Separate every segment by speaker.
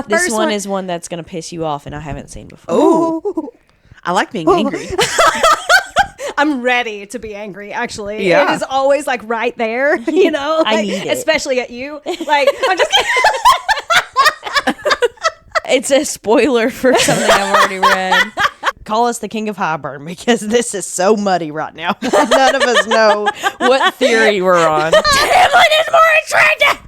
Speaker 1: This one is one that's going to piss you off and I haven't seen before.
Speaker 2: Oh, I like being angry.
Speaker 3: I'm ready to be angry, actually.
Speaker 2: Yeah.
Speaker 3: It is always like right there, you know?
Speaker 1: I
Speaker 3: Like,
Speaker 1: need it.
Speaker 3: especially at you. Like, I'm just kidding.
Speaker 1: It's a spoiler for something I've already read. Call us the king of Highburn because this is so muddy right now. None of us know what theory we're on. Tamlin is more attractive!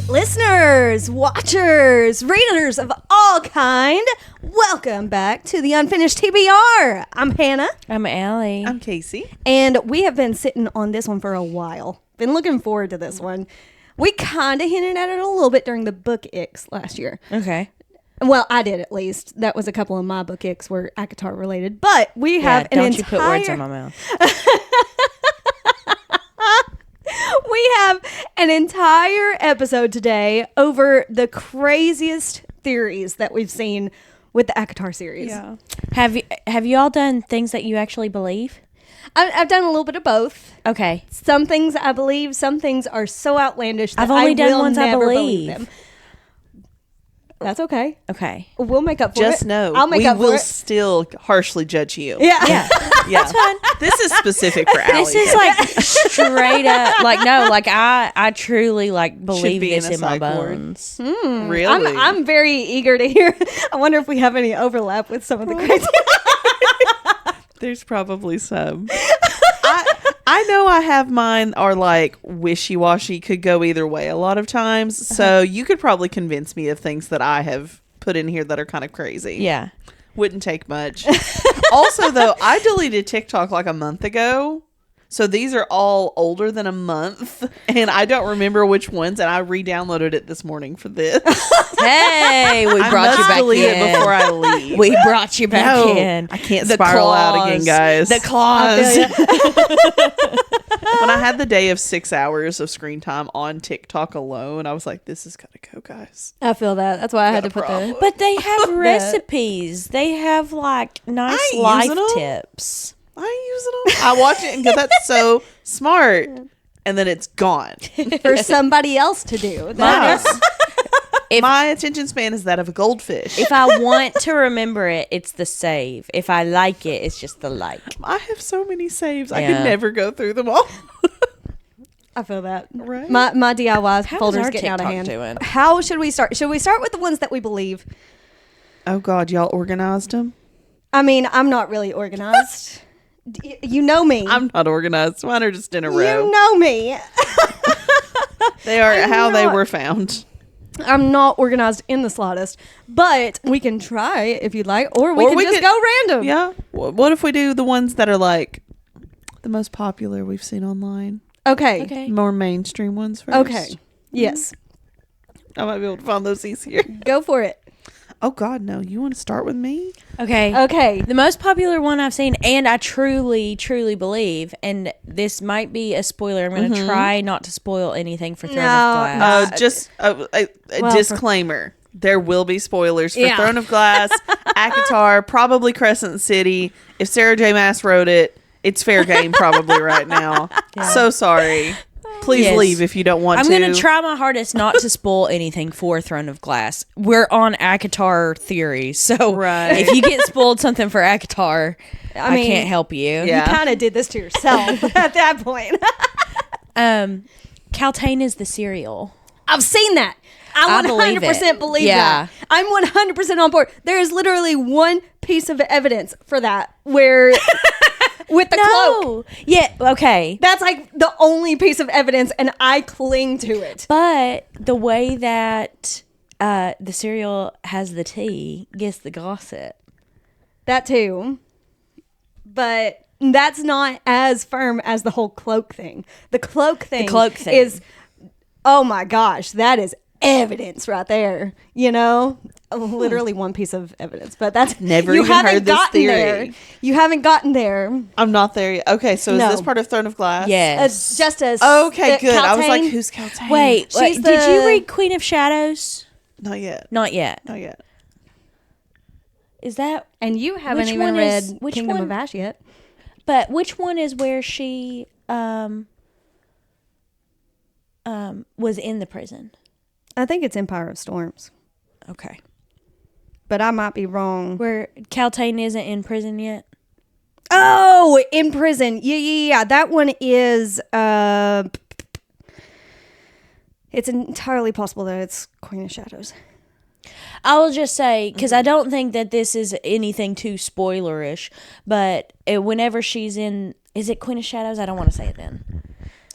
Speaker 3: Listeners, watchers, readers of all kind, welcome back to the Unfinished TBR. I'm Hannah.
Speaker 1: I'm Allie.
Speaker 2: I'm Casey.
Speaker 3: And we have been sitting on this one for a while. Been looking forward to this one. We kind of hinted at it a little bit during the book icks last year.
Speaker 1: Okay.
Speaker 3: Well, I did at least. That was a couple of my book icks were ACOTAR related. But we have an
Speaker 1: don't you put words in my mouth.
Speaker 3: We have an entire episode today over the craziest theories that we've seen with the ACOTAR series.
Speaker 2: Yeah.
Speaker 1: Have you all done things that you actually believe?
Speaker 3: I've done a little bit of both.
Speaker 1: Okay.
Speaker 3: Some things I believe, some things are so outlandish that
Speaker 1: I've only
Speaker 3: I
Speaker 1: done
Speaker 3: will
Speaker 1: ones I
Speaker 3: never
Speaker 1: believe.
Speaker 3: them. That's okay.
Speaker 1: Okay.
Speaker 3: We'll make up for it.
Speaker 2: Just know
Speaker 3: I'll make
Speaker 2: we
Speaker 3: up for
Speaker 2: will
Speaker 3: it.
Speaker 2: still harshly judge you.
Speaker 3: Yeah.
Speaker 1: Yeah.
Speaker 2: Yeah. That's fine. This is specific for Allie.
Speaker 1: This is like straight up, like, no, like I truly like believe
Speaker 2: be
Speaker 1: this
Speaker 2: in a
Speaker 1: in my
Speaker 2: psych ward.
Speaker 1: bones.
Speaker 2: Really?
Speaker 3: I'm very eager to hear. I wonder if we have any overlap with some of the crazy.
Speaker 2: There's probably some. I know I have mine are like wishy-washy, could go either way a lot of times. So you could probably convince me of things that I have put in here that are kind of crazy.
Speaker 1: Yeah.
Speaker 2: Wouldn't take much. Also, though, I deleted TikTok like a month ago. So these are all older than a month. And I don't remember which ones. And I re-downloaded it this morning for this.
Speaker 1: Hey, we brought you back
Speaker 2: delete
Speaker 1: in.
Speaker 2: it before I leave.
Speaker 1: We brought you back
Speaker 2: No,
Speaker 1: in.
Speaker 2: I can't
Speaker 1: The
Speaker 2: spiral out
Speaker 1: claws.
Speaker 2: again, guys.
Speaker 1: The claws.
Speaker 2: When I had the day of 6 hours of screen time on TikTok alone, I was like, this is gotta go, guys.
Speaker 3: I feel that. That's why I had to put the.
Speaker 1: But they have recipes. They have like nice
Speaker 2: I ain't
Speaker 1: life
Speaker 2: using 'em.
Speaker 1: tips.
Speaker 2: I ain't using them. I watch it and go, that's so smart. And then it's gone.
Speaker 3: For somebody else to do.
Speaker 2: Nice.
Speaker 1: If-
Speaker 2: My attention span is that of a goldfish.
Speaker 1: If I want to remember it, it's the save. If I like it, it's just the like.
Speaker 2: I have so many saves. I
Speaker 1: Yeah.
Speaker 2: could never go through them all.
Speaker 3: I feel that.
Speaker 2: Right.
Speaker 3: My DIY
Speaker 1: How is
Speaker 3: folder's
Speaker 1: our
Speaker 3: getting out of
Speaker 1: TikTok
Speaker 3: hand.
Speaker 1: doing?
Speaker 3: How should we start? Should we start with the ones that we believe?
Speaker 2: Oh, God. Y'all organized them?
Speaker 3: I mean, I'm not really organized. You know me.
Speaker 2: I'm not organized. Mine are just in a row.
Speaker 3: You know me.
Speaker 2: They are how they
Speaker 3: not.
Speaker 2: were found.
Speaker 3: I'm not organized in the slightest, but we can try if you'd like, or we can just go random.
Speaker 2: Yeah. What if we do the ones that are like the most popular we've seen online?
Speaker 3: Okay.
Speaker 1: Okay.
Speaker 2: More mainstream ones first.
Speaker 3: Okay. Yes.
Speaker 2: I might be able to find those easier.
Speaker 3: Go for it.
Speaker 2: Oh, God, no. You want to start with me?
Speaker 1: Okay.
Speaker 3: Okay.
Speaker 1: The most popular one I've seen, and I truly, truly believe, and this might be a spoiler. I'm going to try not to spoil anything for Throne of Glass.
Speaker 2: Just a disclaimer. There will be spoilers for
Speaker 3: Yeah.
Speaker 2: Throne of Glass, ACOTAR, probably Crescent City. If Sarah J Maas wrote it, it's fair game probably right now. So sorry. Please
Speaker 1: Yes.
Speaker 2: leave if you don't want
Speaker 1: I'm
Speaker 2: to.
Speaker 1: going to try my hardest not to spoil anything for Throne of Glass. We're on ACOTAR theory, so
Speaker 2: Right.
Speaker 1: if you get spoiled something for ACOTAR, I
Speaker 3: mean,
Speaker 1: can't help you.
Speaker 2: Yeah.
Speaker 3: You kind of did this to yourself at that point.
Speaker 1: Caltaine is the cereal.
Speaker 3: I've seen that. I
Speaker 1: I believe
Speaker 3: 100%
Speaker 1: it.
Speaker 3: believe
Speaker 1: Yeah.
Speaker 3: that. I'm 100% on board. There is literally one piece of evidence for that where with the cloak.
Speaker 1: Yeah, okay.
Speaker 3: That's like the only piece of evidence, and I cling to it.
Speaker 1: But the way that the cereal has the tea gets the gossip.
Speaker 3: That too. But that's not as firm as the whole cloak thing. The cloak thing
Speaker 1: cloak thing.
Speaker 3: is, oh my gosh, that is evidence right there, you know? Literally one piece of evidence, but that's
Speaker 2: Never
Speaker 3: you
Speaker 2: even
Speaker 3: haven't
Speaker 2: heard this
Speaker 3: gotten
Speaker 2: theory.
Speaker 3: there. You haven't gotten there.
Speaker 2: I'm not there yet. Okay, so is
Speaker 3: No.
Speaker 2: this part of Throne of Glass?
Speaker 1: Yes.
Speaker 3: Just as
Speaker 2: Okay, good. I was like,
Speaker 3: Caltaine.
Speaker 2: who's Caltaine?
Speaker 1: Wait,
Speaker 3: She's
Speaker 1: did you
Speaker 3: the-
Speaker 1: read Queen of Shadows?
Speaker 2: Not yet.
Speaker 1: Not yet.
Speaker 2: Not yet.
Speaker 1: Is that?
Speaker 3: And you haven't
Speaker 1: Which
Speaker 3: even
Speaker 1: one
Speaker 3: read
Speaker 1: is- which
Speaker 3: Kingdom
Speaker 1: one?
Speaker 3: of Ash yet.
Speaker 1: But which one is where she was in the prison?
Speaker 3: I think it's Empire of Storms,
Speaker 1: Okay.
Speaker 3: but I might be wrong.
Speaker 1: Where Caltaine isn't in prison yet?
Speaker 3: Oh, in prison. Yeah. That one is. It's entirely possible that it's Queen of Shadows.
Speaker 1: I will just say, because I don't think that this is anything too spoilerish, but whenever she's in, is it Queen of Shadows? I don't want to say it then.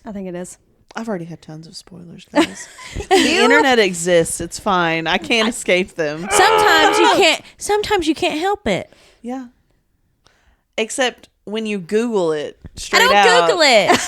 Speaker 3: I think it is.
Speaker 2: I've already had tons of spoilers, guys. The internet exists. It's fine. I can't escape them.
Speaker 1: Sometimes you can't. Sometimes you can't help it.
Speaker 2: Yeah. Except when you Google it
Speaker 1: I
Speaker 2: straight
Speaker 1: don't
Speaker 2: out.
Speaker 1: Google it.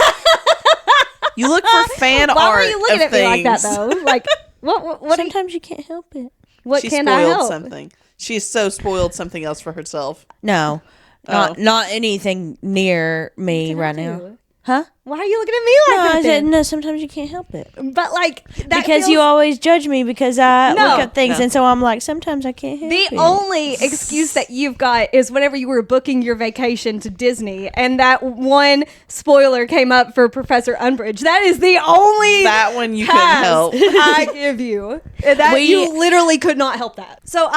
Speaker 2: You look for fan
Speaker 3: Why
Speaker 2: art
Speaker 3: were you looking
Speaker 2: of
Speaker 3: at me like that
Speaker 2: things.
Speaker 3: though? Like what?
Speaker 1: Sometimes you can't help it.
Speaker 3: What
Speaker 2: She
Speaker 3: can
Speaker 2: spoiled
Speaker 3: I help?
Speaker 2: something. She so spoiled something else for herself.
Speaker 1: No,
Speaker 2: Oh.
Speaker 1: not anything near me right now. Huh?
Speaker 3: Why are you looking at me like
Speaker 1: No,
Speaker 3: that?
Speaker 1: I said
Speaker 3: then?
Speaker 1: no. Sometimes you can't help it
Speaker 3: But like that
Speaker 1: because
Speaker 3: feels-
Speaker 1: you always judge me because I
Speaker 3: No.
Speaker 1: look at things,
Speaker 2: No.
Speaker 1: and so I'm like, sometimes I can't help
Speaker 3: The
Speaker 1: it.
Speaker 3: only excuse that you've got is whenever you were booking your vacation to Disney and that one spoiler came up for Professor Umbridge. That is the only
Speaker 2: That one you couldn't
Speaker 3: pass
Speaker 2: help.
Speaker 3: I give you. That
Speaker 1: We-
Speaker 3: you literally could not help that. So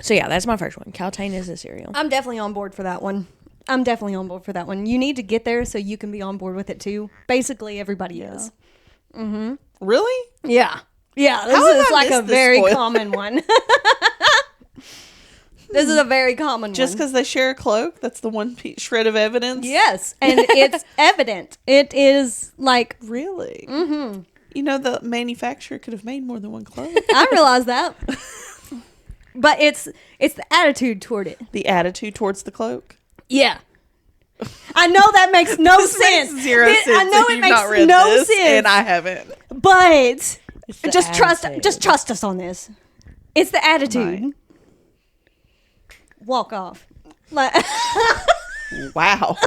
Speaker 1: So yeah, that's my first one. Caltaine is a cereal.
Speaker 3: I'm definitely on board for that one. I'm definitely on board for that one. You need to get there so you can be on board with it too. Basically, everybody is.
Speaker 2: Really?
Speaker 3: Yeah. Yeah, this
Speaker 2: How have
Speaker 3: is
Speaker 2: I
Speaker 3: like a
Speaker 2: missed this
Speaker 3: very
Speaker 2: spoiler?
Speaker 3: common one. This is a very common
Speaker 2: Just
Speaker 3: one.
Speaker 2: because they share a cloak? That's the one shred of evidence?
Speaker 3: Yes, and it's evident. It is like
Speaker 2: Really? Mm-hmm. You know, the manufacturer could have made more than one cloak.
Speaker 3: I realize that, but it's the attitude toward it.
Speaker 2: The attitude towards the cloak.
Speaker 3: Yeah, I know that makes no
Speaker 2: This
Speaker 3: sense.
Speaker 2: makes zero sense.
Speaker 3: I know
Speaker 2: if
Speaker 3: it
Speaker 2: you've
Speaker 3: makes
Speaker 2: not read
Speaker 3: no
Speaker 2: this,
Speaker 3: sense,
Speaker 2: and I haven't.
Speaker 3: but
Speaker 1: the
Speaker 3: just
Speaker 1: attitude.
Speaker 3: trust us on this. It's the attitude.
Speaker 2: Right.
Speaker 3: Walk off. Like,
Speaker 2: Wow.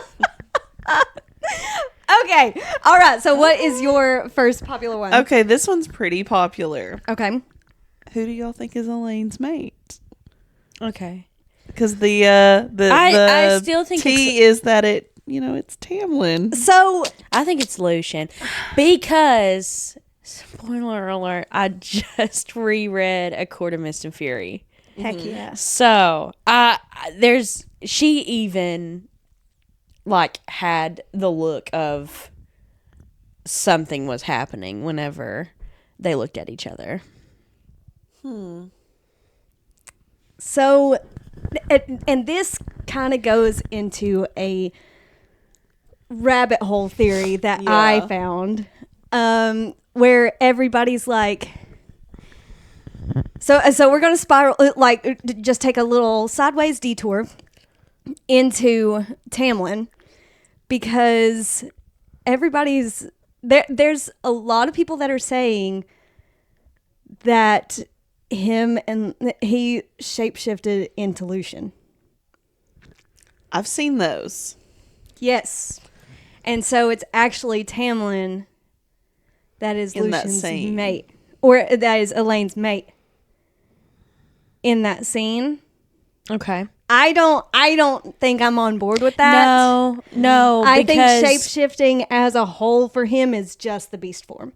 Speaker 3: okay, all right. So, what is your first popular one?
Speaker 2: Okay, this one's pretty popular.
Speaker 3: Okay.
Speaker 2: Who do y'all think is Elaine's mate?
Speaker 1: Okay.
Speaker 2: Because the
Speaker 1: I still think
Speaker 2: T is that it's Tamlin.
Speaker 3: So
Speaker 1: I think it's Lucian because spoiler alert, I just reread A Court of Mist and Fury.
Speaker 3: heck yeah.
Speaker 1: So, she even like had the look of something was happening whenever they looked at each other.
Speaker 3: So, and this kind of goes into a rabbit hole theory that
Speaker 2: Yeah.
Speaker 3: I found, where everybody's like, so we're gonna spiral, like, just take a little sideways detour into Tamlin because everybody's there. There's a lot of people that are saying that he shapeshifted into Lucian.
Speaker 2: I've seen those.
Speaker 3: Yes. And so it's actually Tamlin that is
Speaker 2: In that
Speaker 3: Lucian's
Speaker 2: scene.
Speaker 3: mate. Or that is Elaine's mate in that scene.
Speaker 1: Okay.
Speaker 3: I don't think I'm on board with that.
Speaker 1: No.
Speaker 3: I think
Speaker 1: because-
Speaker 3: shape-shifting as a whole for him is just the beast form.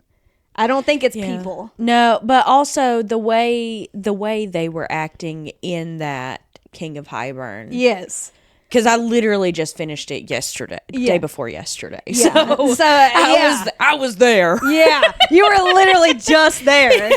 Speaker 3: I don't think it's
Speaker 1: Yeah.
Speaker 3: people.
Speaker 1: No, but also the way they were acting in that King of Highburn.
Speaker 3: Yes.
Speaker 1: Because I literally just finished it yesterday,
Speaker 3: Yeah.
Speaker 1: day before yesterday.
Speaker 3: Yeah.
Speaker 1: So,
Speaker 3: yeah.
Speaker 1: I was there.
Speaker 3: Yeah, you were literally just there.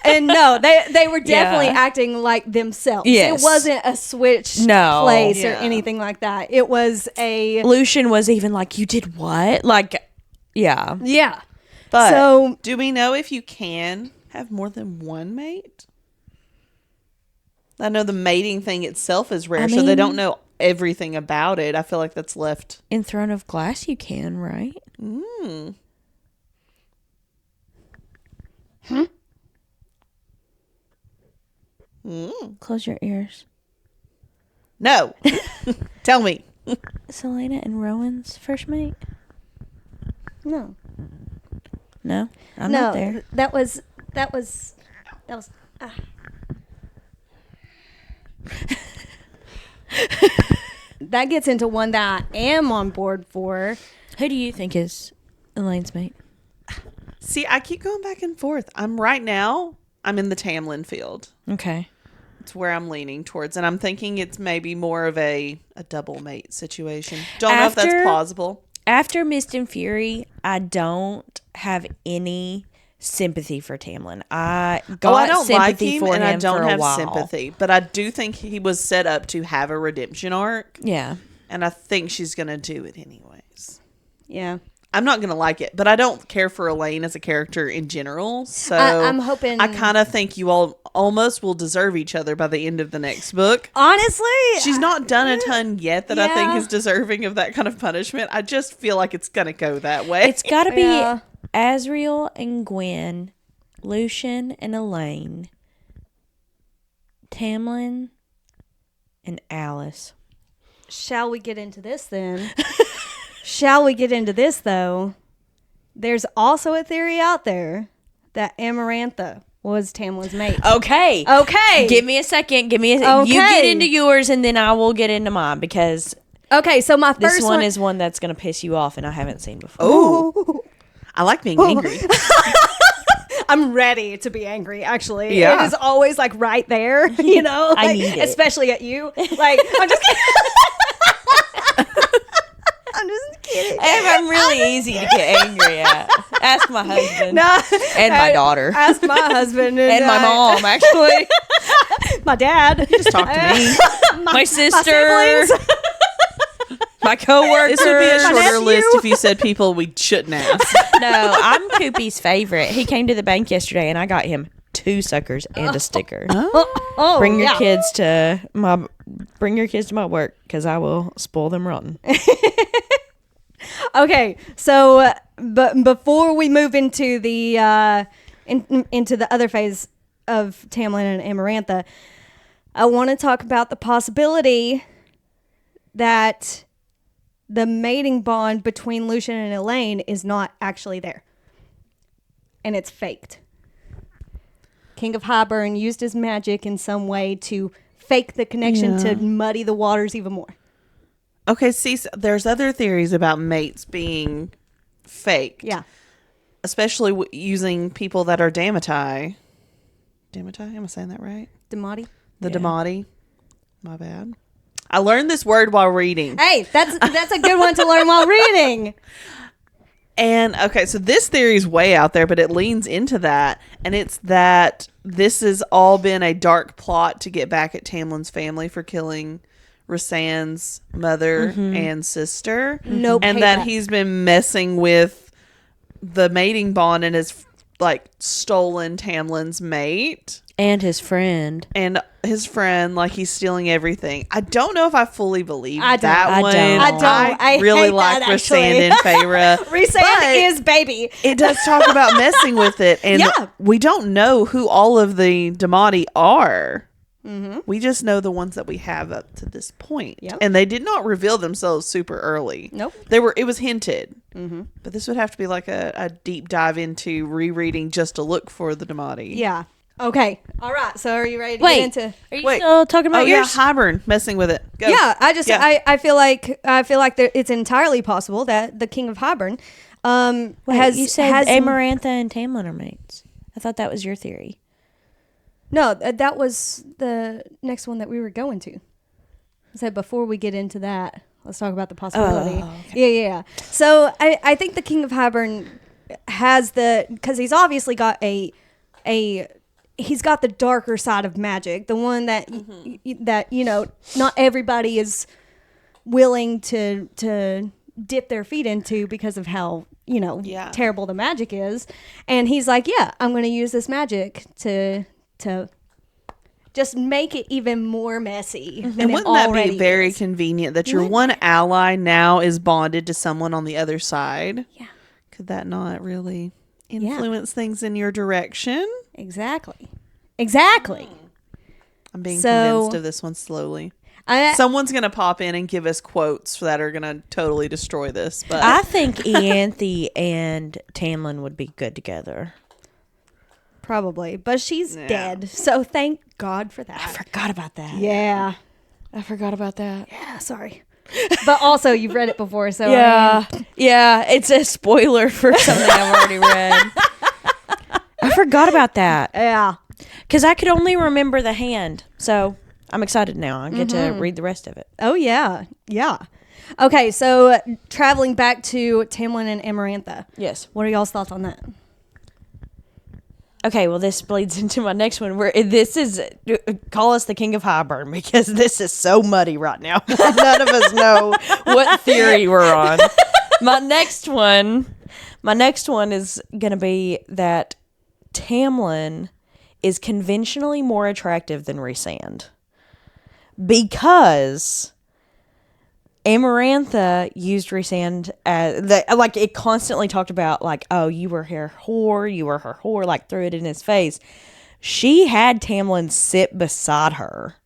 Speaker 3: And no, they were definitely
Speaker 1: Yeah.
Speaker 3: acting like themselves.
Speaker 1: Yes.
Speaker 3: It wasn't a switch
Speaker 1: No.
Speaker 3: place or
Speaker 2: Yeah.
Speaker 3: anything like that. It was a
Speaker 1: Lucian was even like, "You did what?" Like, yeah.
Speaker 3: yeah.
Speaker 2: But
Speaker 3: So-
Speaker 2: do we know if you can have more than one mate? I know the mating thing itself is rare, so they
Speaker 1: mean-
Speaker 2: don't know everything about it. I feel like that's left.
Speaker 1: In Throne of Glass, you can, right? Close your ears.
Speaker 2: No. Tell me.
Speaker 1: Selena and Rowan's first mate?
Speaker 3: No.
Speaker 1: No? I'm
Speaker 3: no,
Speaker 1: not there.
Speaker 3: That was that gets into one that I am on board for.
Speaker 1: Who do you think is Elaine's mate?
Speaker 2: See, I keep going back and forth. I'm in the Tamlin field.
Speaker 1: Okay.
Speaker 2: It's where I'm leaning towards. And I'm thinking it's maybe more of a double mate situation. Don't know if that's plausible.
Speaker 1: After Mist and Fury, I don't have any sympathy for Tamlin. I
Speaker 2: don't
Speaker 1: sympathy
Speaker 2: like him,
Speaker 1: for
Speaker 2: and
Speaker 1: him
Speaker 2: I don't
Speaker 1: for a
Speaker 2: have
Speaker 1: while.
Speaker 2: sympathy. But I do think he was set up to have a redemption arc.
Speaker 1: Yeah.
Speaker 2: And I think she's going to do it anyways.
Speaker 3: Yeah.
Speaker 2: I'm not going to like it, but I don't care for Elaine as a character in general. So
Speaker 3: I'm hoping.
Speaker 2: I kind of think you all almost will deserve each other by the end of the next book.
Speaker 3: Honestly,
Speaker 2: She's not done a ton yet that I think
Speaker 3: Yeah.
Speaker 2: is deserving of that kind of punishment. I just feel like it's going to go that way.
Speaker 1: It's got to be
Speaker 3: Yeah.
Speaker 1: Asriel and Gwen, Lucian and Elaine, Tamlin and Alice.
Speaker 3: Shall we get into this then? Shall we get into this though? There's also a theory out there that Amarantha was Tamlin's mate.
Speaker 1: Okay.
Speaker 3: Okay.
Speaker 1: Give me a second. You get
Speaker 3: Okay.
Speaker 1: into yours and then I will get into mine because
Speaker 3: Okay, so my
Speaker 1: this
Speaker 3: first
Speaker 1: one is one that's going to piss you off and I haven't seen before.
Speaker 2: Oh, I like being angry.
Speaker 3: I'm ready to be angry, actually.
Speaker 2: Yeah.
Speaker 3: It is always like right there, you know?
Speaker 1: I
Speaker 3: Like,
Speaker 1: need it.
Speaker 3: especially at you. Like, I'm just I'm just kidding.
Speaker 1: I'm really easy to get angry at. Ask my husband.
Speaker 3: No.
Speaker 1: And my daughter.
Speaker 3: Ask my husband.
Speaker 1: And my mom, actually.
Speaker 3: My dad.
Speaker 2: Just talk to me.
Speaker 1: My sister.
Speaker 3: siblings.
Speaker 1: My coworker.
Speaker 2: This would be a shorter
Speaker 3: nephew.
Speaker 2: list if you said people we shouldn't ask.
Speaker 1: No, I'm Koopy's favorite. He came to the bank yesterday and I got him 2 suckers and a sticker.
Speaker 3: Oh,
Speaker 1: Bring your
Speaker 3: yeah.
Speaker 1: kids to my work because I will spoil them rotten.
Speaker 3: Okay, so but before we move into the into the other phase of Tamlin and Amarantha, I want to talk about the possibility that the mating bond between Lucian and Elaine is not actually there, and it's faked. King of Highburn used his magic in some way to fake the connection to muddy the waters even more.
Speaker 2: Okay, see, there's other theories about mates being faked.
Speaker 3: Yeah.
Speaker 2: Especially using people that are Damatai. Damatai? Am I saying that right?
Speaker 3: Damati?
Speaker 2: The Damati. My bad. I learned this word while reading.
Speaker 3: Hey, that's a good one to learn while reading.
Speaker 2: And, okay, so this theory is way out there, but it leans into that. And it's that this has all been a dark plot to get back at Tamlin's family for killing Rasan's mother and sister.
Speaker 3: No
Speaker 2: And
Speaker 3: payback.
Speaker 2: that he's been messing with the mating bond and has, like, stolen Tamlin's mate.
Speaker 1: And his friend.
Speaker 2: And his friend, like, he's stealing everything. I don't know if I fully believe
Speaker 3: I don't.
Speaker 2: that
Speaker 1: I
Speaker 2: one.
Speaker 1: don't.
Speaker 3: I don't. I
Speaker 2: really
Speaker 3: hate
Speaker 2: like
Speaker 3: that,
Speaker 2: Rasan
Speaker 3: actually.
Speaker 2: and Feyre.
Speaker 3: Rhysand is baby.
Speaker 2: It does talk about messing with it. And
Speaker 3: Yeah.
Speaker 2: we don't know who all of the Damati are.
Speaker 3: Mm-hmm.
Speaker 2: We just know the ones that we have up to this point.
Speaker 3: Yep.
Speaker 2: And they did not reveal themselves super early.
Speaker 3: Nope.
Speaker 2: It was hinted.
Speaker 3: Mm-hmm.
Speaker 2: But this would have to be like a deep dive into rereading just to look for the Damati.
Speaker 3: Yeah. Okay. All right. So are you ready to
Speaker 1: Wait.
Speaker 3: get into?
Speaker 1: Are you
Speaker 2: Wait.
Speaker 1: still talking about
Speaker 2: Oh yeah,
Speaker 1: yours?
Speaker 2: Highburn messing with it. Go.
Speaker 3: Yeah. I just
Speaker 2: Yeah.
Speaker 3: I feel like it's entirely possible that the King of Highburn
Speaker 1: Wait,
Speaker 3: has
Speaker 1: you said
Speaker 3: has
Speaker 1: Amarantha and Tamlin are mates. I thought that was your theory.
Speaker 3: No, that was the next one that we were going to. I said before we get into that, let's talk about the possibility.
Speaker 1: Oh, okay.
Speaker 3: Yeah. So I think the King of Highburn has because he's obviously got he's got the darker side of magic, the one that that not everybody is willing to dip their feet into because of how terrible the magic is, and he's like, yeah, I'm going to use this magic to just make it even more messy. Than
Speaker 2: And
Speaker 3: it
Speaker 2: wouldn't that be
Speaker 3: already
Speaker 2: very
Speaker 3: is.
Speaker 2: convenient that your one ally now is bonded to someone on the other side?
Speaker 3: Yeah.
Speaker 2: Could that not really influence things in your direction?
Speaker 3: Exactly.
Speaker 2: I'm being
Speaker 3: So-
Speaker 2: convinced of this one slowly.
Speaker 3: I,
Speaker 2: Someone's going to pop in and give us quotes that are going to totally destroy this. But
Speaker 1: I think Ianthe and Tamlin would be good together.
Speaker 3: probably, but she's dead. So thank God for that.
Speaker 1: I forgot about that.
Speaker 3: Yeah.
Speaker 1: I forgot about that.
Speaker 3: Yeah, sorry. But also, you've read it before, so
Speaker 1: Yeah. Yeah, it's a spoiler for something I've already read. I forgot about that.
Speaker 3: yeah.
Speaker 1: Because I could only remember the hand. So I'm excited now. I get to read the rest of it.
Speaker 3: Oh, yeah. Yeah. Okay, so traveling back to Tamlin and Amarantha.
Speaker 1: Yes.
Speaker 3: What are y'all's thoughts on that?
Speaker 1: Okay, well, this bleeds into my next one. Where this is, call us the King of Highburn, because this is so muddy right now. None of us know what theory we're on. My next one is gonna be that Tamlin is conventionally more attractive than Rhysand, because Amarantha used Rhysand as like it constantly talked about, like, oh, you were her whore, like threw it in his face. She had Tamlin sit beside her.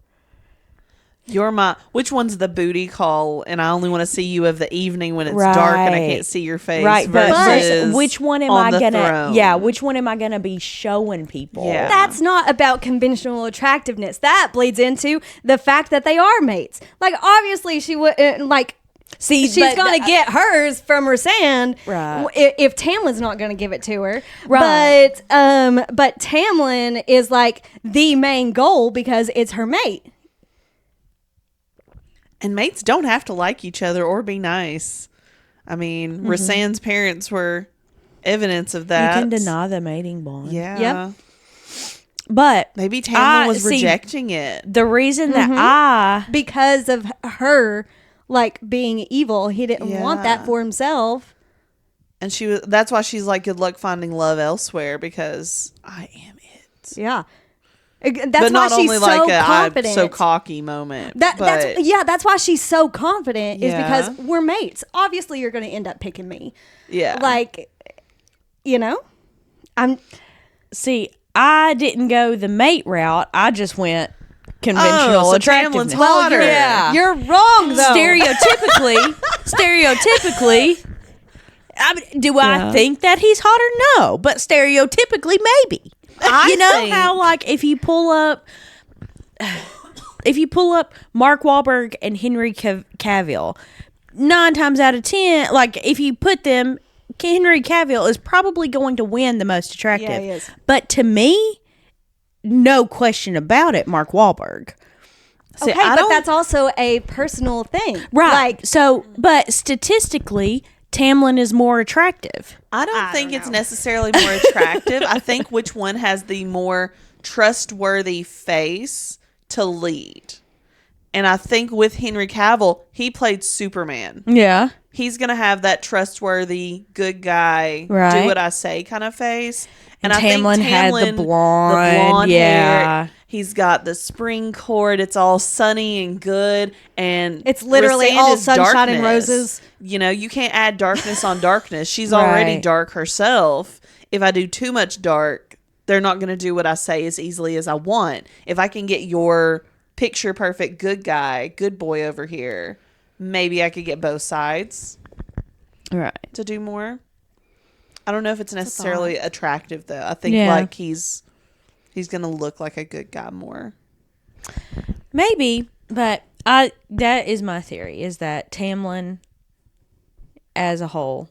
Speaker 2: which one's the booty call? And I only want to see you of the evening when it's dark and I can't see your face.
Speaker 1: Right, but
Speaker 2: versus
Speaker 1: which one am
Speaker 2: on
Speaker 1: I
Speaker 2: the
Speaker 1: gonna?
Speaker 2: throne.
Speaker 1: Yeah, which one am I gonna be showing people?
Speaker 2: Yeah.
Speaker 3: That's not about conventional attractiveness. That bleeds into the fact that they are mates. Like, obviously, she would,
Speaker 1: See,
Speaker 3: she's going to get hers from Rhysand,
Speaker 1: Right.
Speaker 3: if Tamlin's not going to give it to her.
Speaker 1: Right.
Speaker 3: But Tamlin is like the main goal because it's her mate.
Speaker 2: And mates don't have to like each other or be nice. I mean, Rhysand's parents were evidence of
Speaker 1: You
Speaker 2: that.
Speaker 1: can deny the mating bond.
Speaker 2: Yeah.
Speaker 3: Yep.
Speaker 1: But
Speaker 2: Maybe Tamlin was
Speaker 1: see,
Speaker 2: rejecting it.
Speaker 1: the reason that
Speaker 3: Because of her, like, being evil, he didn't want
Speaker 2: Yeah.
Speaker 3: that for himself.
Speaker 2: And that's why she's like, good luck finding love elsewhere, because I am it.
Speaker 3: Yeah.
Speaker 2: But
Speaker 3: That's why
Speaker 2: not
Speaker 3: she's
Speaker 2: only
Speaker 3: so
Speaker 2: like a I'm
Speaker 3: confident.
Speaker 2: so cocky moment.
Speaker 3: That's why she's so confident, is
Speaker 2: Yeah.
Speaker 3: because we're mates. Obviously, you're going to end up picking me.
Speaker 2: Yeah.
Speaker 3: Like,
Speaker 1: See, I didn't go the mate route. I just went conventional
Speaker 2: so
Speaker 1: attractiveness.
Speaker 2: Tamlin's hotter.
Speaker 3: You're wrong, though.
Speaker 1: Stereotypically, do I think that he's hotter? No, but stereotypically, maybe. You know
Speaker 2: think-
Speaker 1: how, like, if you pull up Mark Wahlberg and Henry Cavill, 9 times out of 10, like, if you put them, Henry Cavill is probably going to win the most attractive.
Speaker 3: Yeah, he is.
Speaker 1: But to me, no question about it, Mark Wahlberg.
Speaker 2: See,
Speaker 3: Okay, but that's also a personal thing.
Speaker 1: Right.
Speaker 3: Like,
Speaker 1: But statistically, Tamlin is more attractive.
Speaker 2: I don't think it's necessarily more attractive. I think which one has the more trustworthy face to lead. And I think with Henry Cavill, he played Superman.
Speaker 1: Yeah.
Speaker 2: He's going to have that trustworthy, good guy,
Speaker 1: Right.
Speaker 2: do what I say kind of face.
Speaker 1: And
Speaker 2: I think
Speaker 1: Tamlin had the blonde, yeah.
Speaker 2: hair. He's got the spring cord. It's all sunny and good. And
Speaker 3: It's literally
Speaker 2: Rhysand
Speaker 3: all
Speaker 2: is
Speaker 3: sunshine and
Speaker 2: darkness.
Speaker 3: roses.
Speaker 2: You know, you can't add darkness on darkness. She's already
Speaker 1: Right.
Speaker 2: dark herself. If I do too much dark, they're not going to do what I say as easily as I want. If I can get your picture perfect good guy, good boy over here, maybe I could get both sides
Speaker 1: Right.
Speaker 2: to do more. I don't know if it's necessarily attractive though. I think
Speaker 1: Yeah.
Speaker 2: like he's going to look like a good guy more.
Speaker 1: Maybe, but that is my theory, is that Tamlin as a whole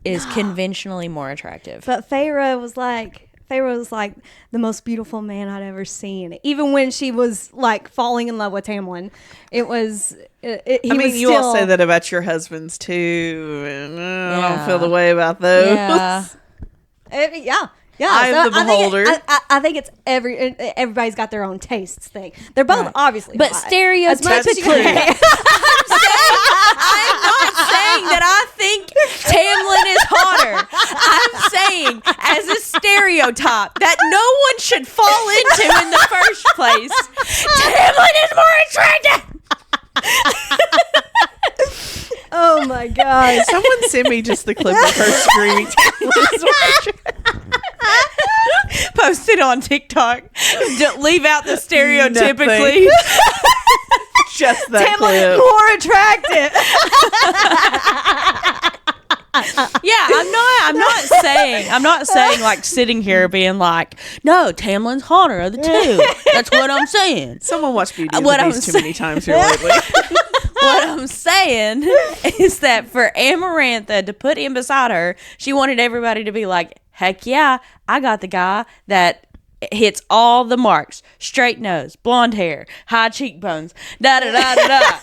Speaker 1: is conventionally more attractive.
Speaker 3: but Feyre was like the most beautiful man I'd ever seen. Even when she was like falling in love with Tamlin, it was.
Speaker 2: You all say that about your husbands too, and I don't feel the way about those.
Speaker 1: Yeah.
Speaker 3: Yeah.
Speaker 2: Eye of the beholder.
Speaker 3: I think it's everybody's got their own tastes thing. They're both obviously,
Speaker 1: But
Speaker 3: hot.
Speaker 1: stereotypically,
Speaker 3: As much as you can.
Speaker 1: I'm not saying that I think Tamlin is hotter. I'm saying as a stereotype that no one should fall into in the first place. Tamlin is more attractive.
Speaker 3: Oh my god!
Speaker 2: Someone send me just the clip of her screaming.
Speaker 1: Post it on TikTok. Leave out the stereotypically.
Speaker 2: Just that
Speaker 3: Tamlin
Speaker 2: clip.
Speaker 3: more attractive.
Speaker 1: Yeah, I'm not saying like sitting here being like, no, Tamlin's hotter of the two. That's what I'm saying.
Speaker 2: Someone watched Beauty and
Speaker 1: What
Speaker 2: the
Speaker 1: I'm
Speaker 2: Beast too many times here lately.
Speaker 1: What I'm saying is that for Amarantha to put him beside her, she wanted everybody to be like, heck yeah, I got the guy that hits all the marks. Straight nose, blonde hair, high cheekbones, da-da-da-da-da.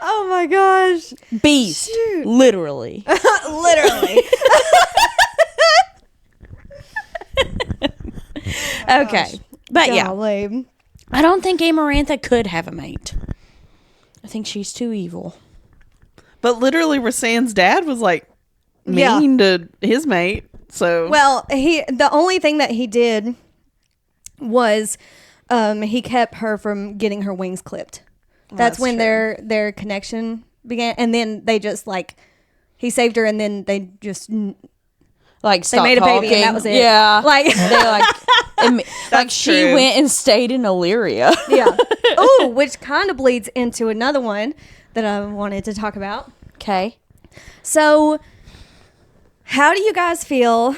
Speaker 3: Oh my gosh.
Speaker 1: Beast.
Speaker 3: Shoot.
Speaker 1: Literally.
Speaker 3: Literally.
Speaker 1: Okay. But yeah,
Speaker 3: Golly.
Speaker 1: I don't think Amarantha could have a mate. I think she's too evil.
Speaker 2: But literally, Rasan's dad was like mean to his mate. So
Speaker 3: Well, the only thing that he did was he kept her from getting her wings clipped. That's when
Speaker 2: true.
Speaker 3: their connection began, and then they just like he saved her, and then they just
Speaker 1: Like,
Speaker 3: they made a baby, and that was it.
Speaker 1: Yeah.
Speaker 3: Like
Speaker 1: They like she
Speaker 2: true.
Speaker 1: went and stayed in Illyria.
Speaker 3: yeah. Oh, which kind of bleeds into another one that I wanted to talk about.
Speaker 1: Okay.
Speaker 3: So, how do you guys feel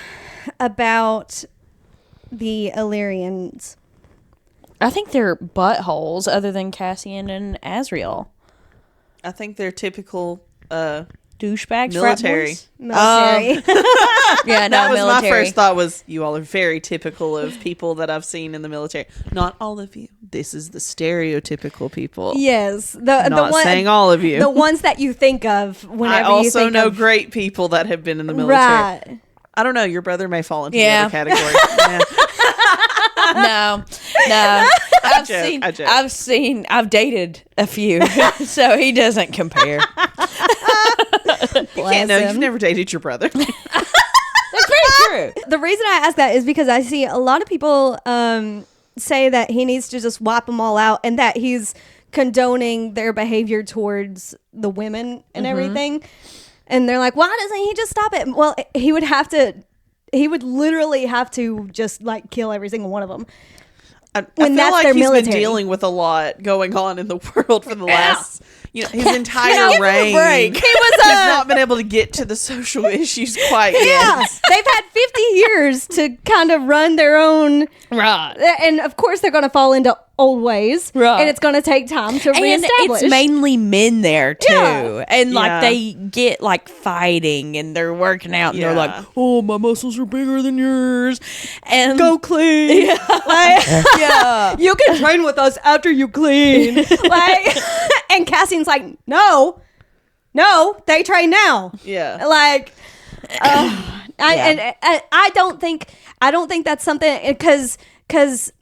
Speaker 3: about the Illyrians?
Speaker 1: I think they're buttholes other than Cassian and Azriel.
Speaker 2: I think they're typical.
Speaker 1: Douchebags,
Speaker 2: Military.
Speaker 3: Military.
Speaker 1: Yeah, no,
Speaker 2: That was
Speaker 1: military.
Speaker 2: my first thought. Was you all are very typical of people that I've seen in the military. Not all of you. This is the stereotypical people.
Speaker 3: Yes,
Speaker 2: Not saying all of you.
Speaker 3: the ones that you think of whenever
Speaker 2: I
Speaker 3: you
Speaker 2: also
Speaker 3: think
Speaker 2: know
Speaker 3: of
Speaker 2: great people that have been in the military.
Speaker 3: right.
Speaker 2: I don't know. Your brother may fall into
Speaker 1: Yeah.
Speaker 2: the other category. Yeah.
Speaker 1: No. I've dated a few, so he doesn't compare.
Speaker 2: You can't know.
Speaker 3: him.
Speaker 2: You've never dated your brother.
Speaker 1: That's very true.
Speaker 3: The reason I ask that is because I see a lot of people say that he needs to just wipe them all out, and that he's condoning their behavior towards the women and everything. And they're like, why doesn't he just stop it? Well, he would literally have to just like kill every single one of them.
Speaker 2: I
Speaker 3: When
Speaker 2: feel
Speaker 3: that's
Speaker 2: like
Speaker 3: their
Speaker 2: he's
Speaker 3: military.
Speaker 2: been dealing with a lot going on in the world for the last, his
Speaker 3: give him
Speaker 2: entire
Speaker 3: a
Speaker 2: reign.
Speaker 3: break. He was
Speaker 2: He's not been able to get to the social issues quite
Speaker 3: yeah,
Speaker 2: yet.
Speaker 3: they've had 50 years to kind of run their own,
Speaker 1: Right.
Speaker 3: and of course they're going to fall into old ways,
Speaker 1: Right.
Speaker 3: and it's going to take time to
Speaker 1: And
Speaker 3: reestablish.
Speaker 1: it's mainly men there too.
Speaker 3: Yeah.
Speaker 1: And
Speaker 2: Yeah.
Speaker 1: like they get like fighting and they're working out and they're
Speaker 2: Yeah.
Speaker 1: like, oh, my muscles are bigger than yours. And
Speaker 3: Go clean. Like,
Speaker 1: yeah.
Speaker 3: you can train with us after you clean. Like, and Cassian's like, no, they train now.
Speaker 2: Yeah.
Speaker 3: Like, I don't think that's something, because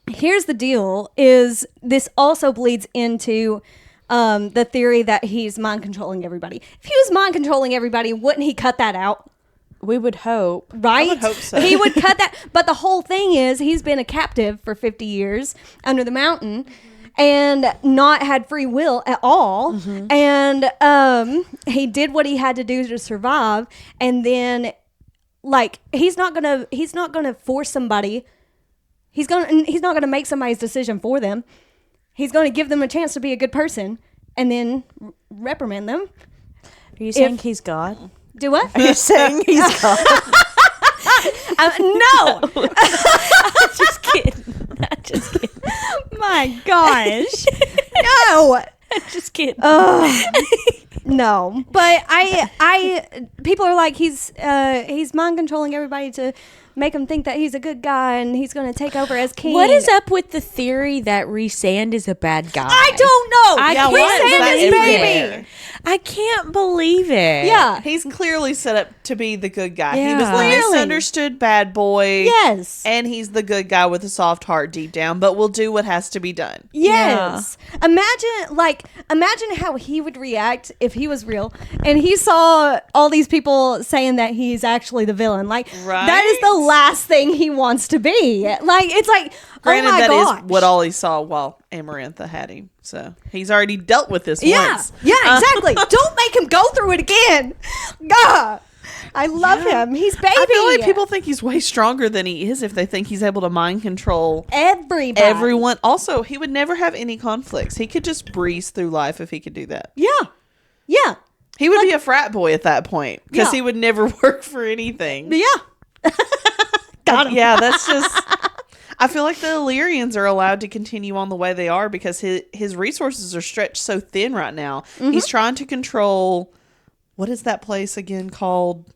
Speaker 3: here's the deal: is this also bleeds into the theory that he's mind controlling everybody. If he was mind controlling everybody, wouldn't he cut that out?
Speaker 1: We would hope.
Speaker 3: Right?
Speaker 2: I would hope so.
Speaker 3: He would cut that. But the whole thing is he's been a captive for 50 years under the mountain and not had free will at all. And he did what he had to do to survive. And then like he's not gonna force somebody. He's not gonna make somebody's decision for them. He's gonna give them a chance to be a good person and then reprimand them.
Speaker 1: Are you saying he's God?
Speaker 3: Do what?
Speaker 1: Are you saying he's God?
Speaker 3: No.
Speaker 1: Just kidding. Just kidding.
Speaker 3: My gosh. No.
Speaker 1: Just kidding.
Speaker 3: No. But I people are like he's mind controlling everybody to make him think that he's a good guy and he's going to take over as king.
Speaker 1: What is up with the theory that Rhysand is a bad guy?
Speaker 3: I don't know.
Speaker 1: I
Speaker 2: Yeah,
Speaker 1: can't
Speaker 2: what is that
Speaker 3: Rhysand is
Speaker 2: in
Speaker 3: baby.
Speaker 2: there?
Speaker 1: I can't believe it.
Speaker 3: Yeah.
Speaker 2: He's clearly set up to be the good guy.
Speaker 1: Yeah.
Speaker 2: He was the
Speaker 3: Clearly.
Speaker 2: misunderstood bad boy.
Speaker 3: Yes.
Speaker 2: And he's the good guy with a soft heart deep down, but will do what has to be done.
Speaker 3: Yes. Imagine how he would react if he was real and he saw all these people saying that he's actually the villain. Like that is the
Speaker 2: Right.
Speaker 3: last thing he wants to be. Like it's like
Speaker 2: Granted,
Speaker 3: oh my
Speaker 2: that
Speaker 3: gosh.
Speaker 2: is what all he saw while Amarantha had him. So he's already dealt with this
Speaker 3: Yeah.
Speaker 2: once.
Speaker 3: Yeah, exactly. Don't make him go through it again. God. I love him. He's baby.
Speaker 2: I feel like people think he's way stronger than he is if they think he's able to mind control
Speaker 3: everybody.
Speaker 2: everyone. Also, he would never have any conflicts. He could just breeze through life if he could do that.
Speaker 3: Yeah. Yeah.
Speaker 2: He would be a frat boy at that point because
Speaker 3: Yeah.
Speaker 2: he would never work for anything.
Speaker 3: Yeah. Got him.
Speaker 2: Yeah, that's just... I feel like the Illyrians are allowed to continue on the way they are because his resources are stretched so thin right now.
Speaker 3: Mm-hmm.
Speaker 2: He's trying to control... What is that place again called?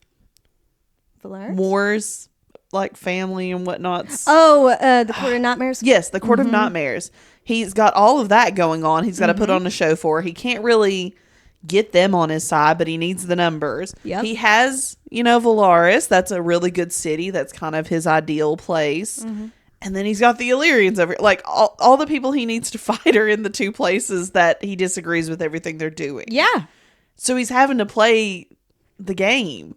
Speaker 3: Valaris?
Speaker 2: Moore's, like, family and whatnot.
Speaker 3: Oh, the Court of Nightmares?
Speaker 2: Yes, the Court of Nightmares. He's got all of that going on. He's got to put on a show for her. He can't really get them on his side, but he needs the numbers.
Speaker 3: Yep.
Speaker 2: He has, Valaris. That's a really good city. That's kind of his ideal place. And then he's got the Illyrians over. Like, all the people he needs to fight are in the two places that he disagrees with everything they're doing.
Speaker 3: Yeah.
Speaker 2: So he's having to play the game.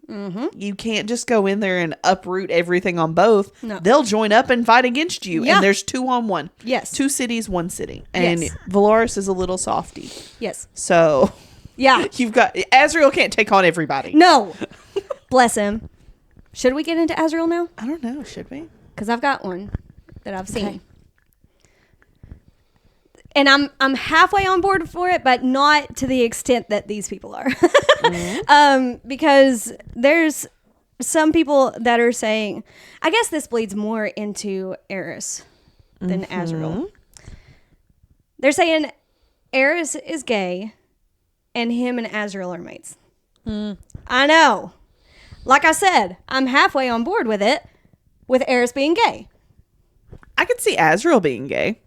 Speaker 2: You can't just go in there and uproot everything on both.
Speaker 3: No.
Speaker 2: They'll join up and fight against you.
Speaker 3: Yeah.
Speaker 2: And there's 2-on-1.
Speaker 3: Yes.
Speaker 2: 2 cities, 1 city. And
Speaker 3: Yes.
Speaker 2: Valaris is a little softy.
Speaker 3: Yes.
Speaker 2: So
Speaker 3: Yeah.
Speaker 2: you've got... Azrael can't take on everybody.
Speaker 3: No. Bless him. Should we get into Azrael now?
Speaker 2: I don't know. Should we?
Speaker 3: Because I've got one that I've seen. Okay. And I'm halfway on board for it, but not to the extent that these people are. Because there's some people that are saying, I guess this bleeds more into Eris than Azrael. They're saying Eris is gay and him and Azrael are mates. I know. Like I said, I'm halfway on board with it, with Eris being gay.
Speaker 2: I could see Azrael being gay.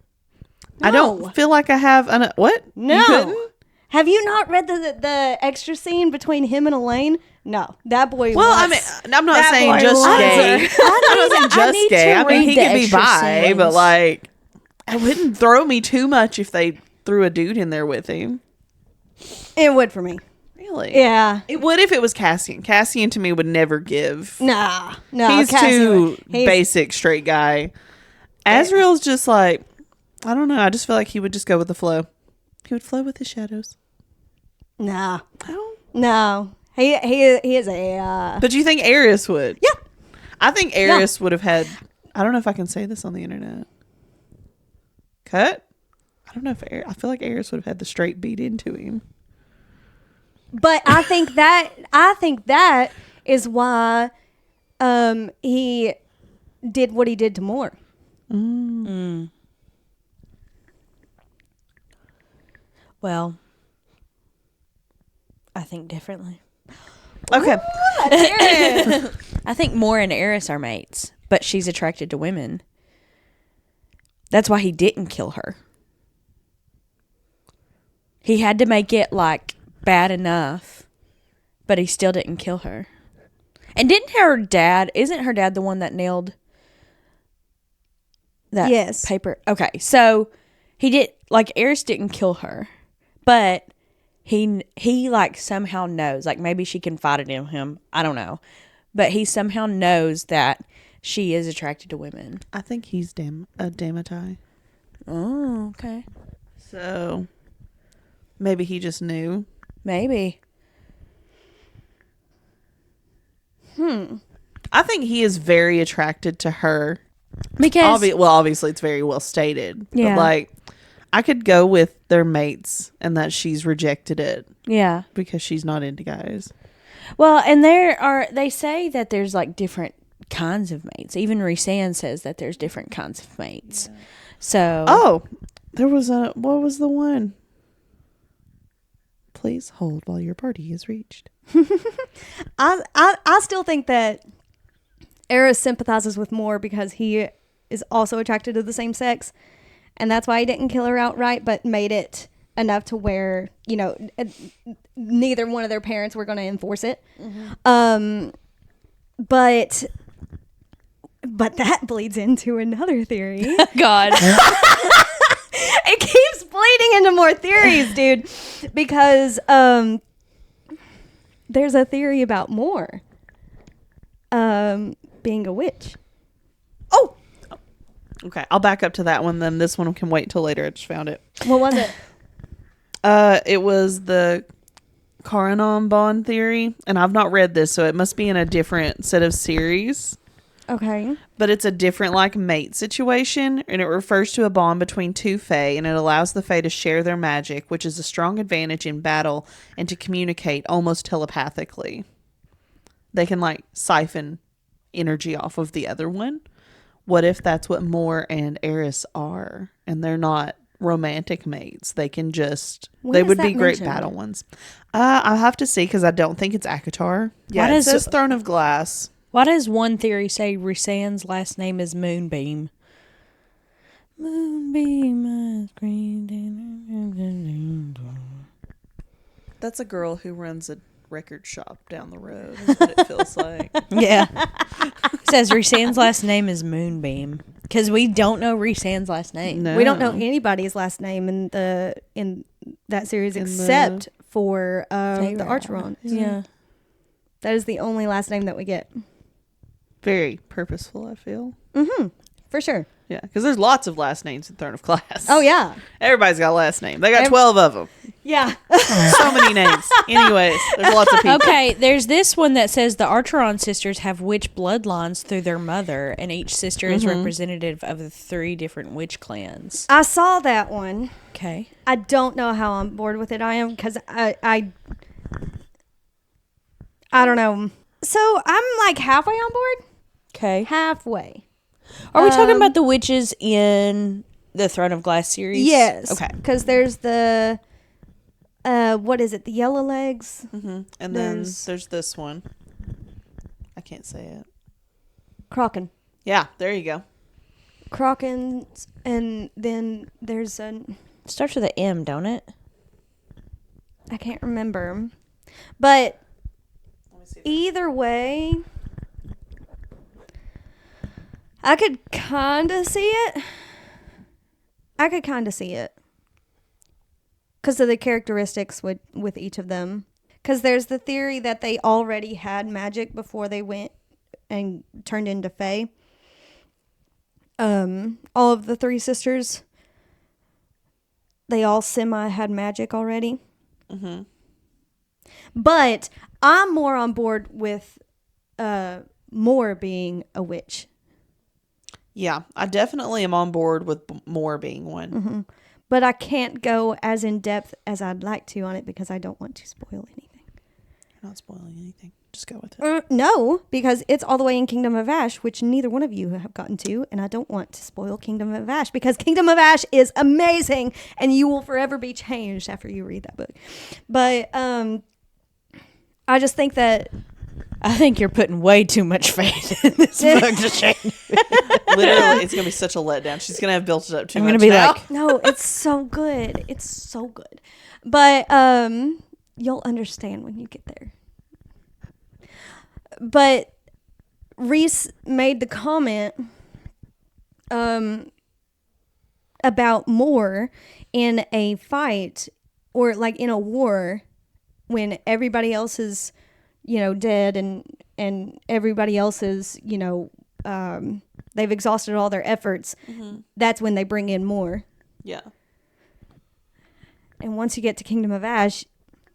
Speaker 3: No.
Speaker 2: I don't feel like I have... what?
Speaker 3: No.
Speaker 2: You couldn't?
Speaker 3: Have you not read the extra scene between him and Elaine? No. That boy
Speaker 2: Well,
Speaker 3: wants,
Speaker 2: I'm not saying just gay. I'm not saying just gay. I mean, he could be bi, but like, it wouldn't throw me too much if they threw a dude in there with him.
Speaker 3: It would for me.
Speaker 2: Really?
Speaker 3: Yeah.
Speaker 2: It would if it was Cassian. Cassian to me would never give.
Speaker 3: No.
Speaker 2: He's too basic straight guy. Azrael's just like, I don't know. I just feel like he would just go with the flow. He would flow with his shadows.
Speaker 3: Nah.
Speaker 2: I don't.
Speaker 3: No. He is a...
Speaker 2: But you think Eris would?
Speaker 3: Yeah.
Speaker 2: I think Eris would have had... I don't know if I can say this on the internet. Cut? I don't know if... I feel like Eris would have had the straight beat into him.
Speaker 3: But I think that is why he did what he did to Moore.
Speaker 1: Well, I think differently.
Speaker 2: Okay.
Speaker 1: I think Moore and Eris are mates, but she's attracted to women. That's why he didn't kill her. He had to make it like bad enough, but he still didn't kill her. And isn't her dad the one that nailed that paper? Okay, so he did, like, Eris didn't kill her, but he like somehow knows, like maybe she confided in him, I don't know, but he somehow knows that she is attracted to women.
Speaker 2: I think he's a Damatai.
Speaker 1: Oh, okay.
Speaker 2: So maybe he just knew.
Speaker 1: Maybe.
Speaker 2: I think he is very attracted to her.
Speaker 1: Because
Speaker 2: obviously it's very well stated.
Speaker 1: Yeah.
Speaker 2: But like, I could go with their mates and that she's rejected it.
Speaker 1: Yeah.
Speaker 2: Because she's not into guys.
Speaker 1: Well, and they say that there's like different kinds of mates. Even Rhysand says that there's different kinds of mates. Yeah. So.
Speaker 2: Oh, there was what was the one? Please hold while your party is reached.
Speaker 3: I still think that Eris sympathizes with Moore because he is also attracted to the same sex, and that's why he didn't kill her outright, but made it enough to where, neither one of their parents were going to enforce it. But that bleeds into another theory.
Speaker 1: God.
Speaker 3: It keeps bleeding into more theories, dude, because there's a theory about Moore being a witch.
Speaker 2: Oh, okay. I'll back up to that one. Then this one can wait till later. I just found it.
Speaker 3: What was it?
Speaker 2: It was the Caranon bond theory, and I've not read this, so it must be in a different set of series.
Speaker 3: Okay.
Speaker 2: But it's a different, like, mate situation, and it refers to a bond between two fae, and it allows the fae to share their magic, which is a strong advantage in battle, and to communicate almost telepathically. They can, like, siphon energy off of the other one. What if that's what Moore and Eris are, and they're not romantic mates? They can just... they would be great battle ones. I'll have to see, because I don't think it's ACOTAR. Yeah, it says Throne of Glass.
Speaker 1: Why does one theory say Rhysand's last name is Moonbeam? Moonbeam,
Speaker 2: That's a girl who runs a record shop down the road, is what it feels like.
Speaker 1: Yeah. It says Rhysand's last name is Moonbeam. Because we don't know Rhysand's last name.
Speaker 2: No.
Speaker 3: We don't know anybody's last name in that series except for the Archeron.
Speaker 1: Yeah.
Speaker 3: That is the only last name that we get.
Speaker 2: Very purposeful, I feel.
Speaker 3: Mm-hmm. For sure.
Speaker 2: Yeah, because there's lots of last names in Throne of Glass.
Speaker 3: Oh, yeah.
Speaker 2: Everybody's got a last name. They got 12 of them.
Speaker 3: Yeah.
Speaker 2: So many names. Anyways, there's lots of people.
Speaker 1: Okay, there's this one that says the Archeron sisters have witch bloodlines through their mother, and each sister is representative of the 3 different witch clans.
Speaker 3: I saw that one.
Speaker 1: Okay.
Speaker 3: I don't know how on board with it I am because I don't know. So I'm like halfway on board.
Speaker 1: Okay.
Speaker 3: Halfway.
Speaker 1: Are we talking about the witches in the Throne of Glass series?
Speaker 3: Yes.
Speaker 1: Okay.
Speaker 3: Because there's the, what is it? The yellow legs.
Speaker 2: Mm-hmm. And then there's this one. I can't say it.
Speaker 3: Kraken.
Speaker 2: Yeah, there you go.
Speaker 3: Kraken. And then there's
Speaker 1: It starts with an M, don't it?
Speaker 3: I can't remember. But either way, I could kind of see it. Because of the characteristics with each of them. Because there's the theory that they already had magic before they went and turned into fae. All of the 3 sisters, they all semi had magic already.
Speaker 2: Mm-hmm.
Speaker 3: But I'm more on board with Moore being a witch.
Speaker 2: Yeah, I definitely am on board with Moore being one.
Speaker 3: Mm-hmm. But I can't go as in depth as I'd like to on it because I don't want to spoil anything.
Speaker 2: You're not spoiling anything. Just go with it.
Speaker 3: No, because it's all the way in Kingdom of Ash, which neither one of you have gotten to, and I don't want to spoil Kingdom of Ash because Kingdom of Ash is amazing, and you will forever be changed after you read that book. But I just think that
Speaker 1: I think you're putting way too much faith in this book to change.
Speaker 2: Literally, it's going to be such a letdown. She's going to have built it up too much.
Speaker 1: I'm going to be
Speaker 2: now.
Speaker 1: like,
Speaker 3: no, it's so good. It's so good. But you'll understand when you get there. But Rhys made the comment about Moore in a fight or like in a war when everybody else is, dead and everybody else is, they've exhausted all their efforts. Mm-hmm. That's when they bring in Moore.
Speaker 2: Yeah.
Speaker 3: And once you get to Kingdom of Ash,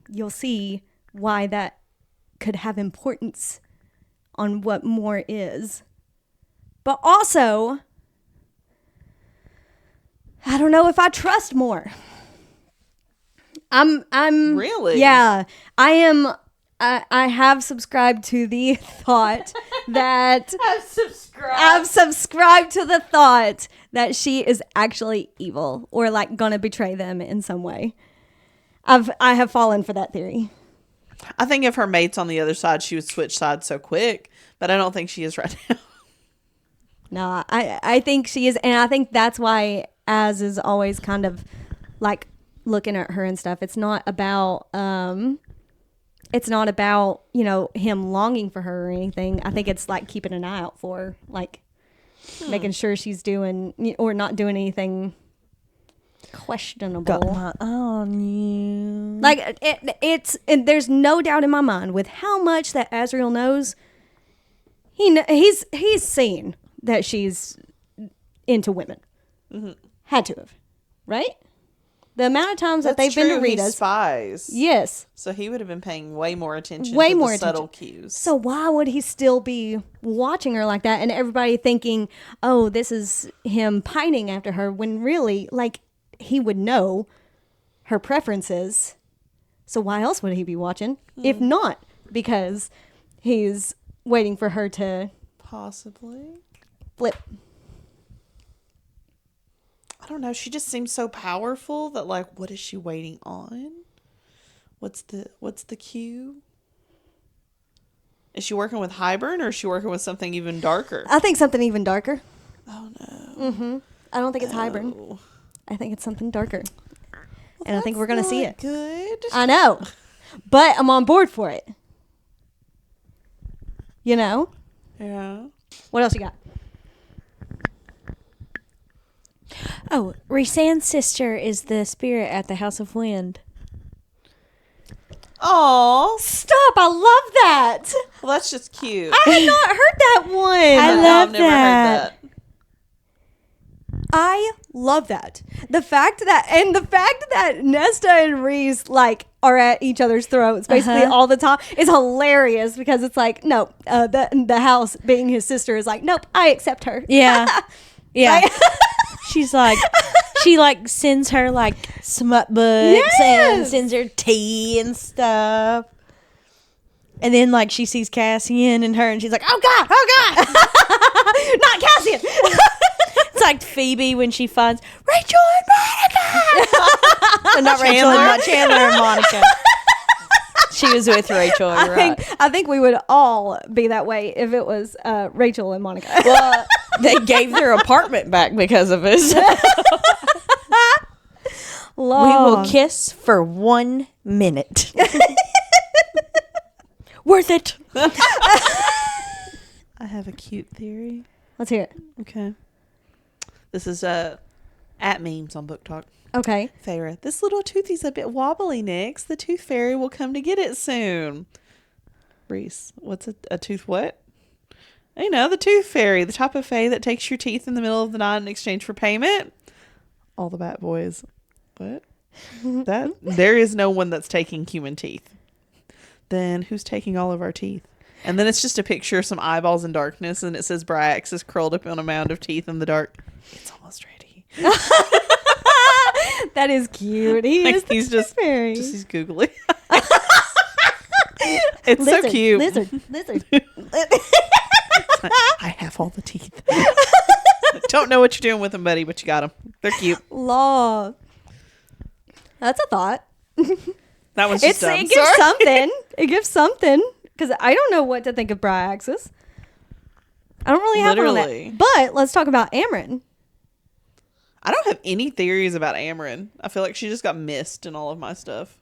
Speaker 3: you'll see why that could have importance on what Moore is. But also, I don't know if I trust Moore. I'm
Speaker 2: Really?
Speaker 3: Yeah. I have subscribed to the thought that I've subscribed to the thought that she is actually evil or like gonna betray them in some way. I have fallen for that theory.
Speaker 2: I think if her mate's on the other side, she would switch sides so quick, but I don't think she is right now.
Speaker 3: No, I think she is, and I think that's why Az is always kind of like looking at her and stuff. It's not about him longing for her or anything. I think it's like keeping an eye out for her, like making sure she's doing or not doing anything questionable.
Speaker 1: got my eye on you.
Speaker 3: Like and there's no doubt in my mind with how much that Azriel knows. He's seen that she's into women. Mm-hmm. Had to have, right? The amount of times that they've been to
Speaker 2: He's
Speaker 3: Rita's.
Speaker 2: spies.
Speaker 3: Yes.
Speaker 2: So he would have been paying way more attention
Speaker 3: Way
Speaker 2: to
Speaker 3: more
Speaker 2: the subtle
Speaker 3: attention.
Speaker 2: cues.
Speaker 3: So why would he still be watching her like that and everybody thinking, oh, this is him pining after her, when really, like, he would know her preferences. So why else would he be watching? If not because he's waiting for her to
Speaker 2: Possibly.
Speaker 3: flip.
Speaker 2: I don't know. She just seems so powerful that, like, what is she waiting on? What's the cue? Is she working with Hybern, or is she working with something even darker?
Speaker 3: I think something even darker.
Speaker 2: Oh no.
Speaker 3: I don't think it's Hybern.
Speaker 2: Oh.
Speaker 3: I think it's something darker. And I think we're going to see it.
Speaker 2: Good.
Speaker 3: I know. But I'm on board for it. You know?
Speaker 2: Yeah.
Speaker 3: What else you got?
Speaker 1: Oh, Rhysand's sister is the spirit at the House of Wind.
Speaker 2: Oh,
Speaker 3: Stop. I love that.
Speaker 2: well, that's just cute.
Speaker 3: I had not heard that one.
Speaker 1: I love
Speaker 2: I've never
Speaker 1: that.
Speaker 2: heard that.
Speaker 3: I love that. The fact that Nesta and Rhys like are at each other's throats basically all the time is hilarious, because it's like, no, the house being his sister is like, nope, I accept her.
Speaker 1: Yeah. Yeah.
Speaker 3: Like-
Speaker 1: She's like, she like sends her like smut books and
Speaker 3: Yes.
Speaker 1: sends her tea and stuff. And then like she sees Cassian and her and she's like, oh God.
Speaker 3: Not Cassian.
Speaker 1: It's like Phoebe when she finds Rachel and Monica. Not Rachel and Chandler and Monica. She was with Rachel. You're right.
Speaker 3: I think we would all be that way if it was Rachel and Monica.
Speaker 1: Well, they gave their apartment back because of us. We will kiss for 1 minute. Worth it.
Speaker 2: I have a cute theory.
Speaker 3: Let's hear it.
Speaker 2: Okay. This is at memes on Book Talk.
Speaker 3: Okay.
Speaker 2: Farrah, this little toothy's a bit wobbly, Nix. The tooth fairy will come to get it soon. Reese, what's a tooth what? You know, the tooth fairy, the type of fae that takes your teeth in the middle of the night in exchange for payment. All the Bat Boys. What? That there is no one that's taking human teeth. Then who's taking all of our teeth? And then it's just a picture of some eyeballs in darkness, and it says Brax is curled up on a mound of teeth in the dark. It's almost ready.
Speaker 3: That is cute. He
Speaker 2: Like,
Speaker 3: is
Speaker 2: he's just
Speaker 3: fairy.
Speaker 2: he's googly. It's
Speaker 3: Lizard,
Speaker 2: so cute.
Speaker 3: Lizard.
Speaker 2: I have all the teeth. Don't know what you're doing with them, buddy, but you got them. They're cute.
Speaker 3: Law. That's a thought.
Speaker 2: That one's just dumb.
Speaker 3: It gives something. It gives something. Because I don't know what to think of Bryaxis. I don't really have one on
Speaker 2: Literally.
Speaker 3: that. But let's talk about Amryn.
Speaker 2: I don't have any theories about Amryn. I feel like she just got missed in all of my stuff.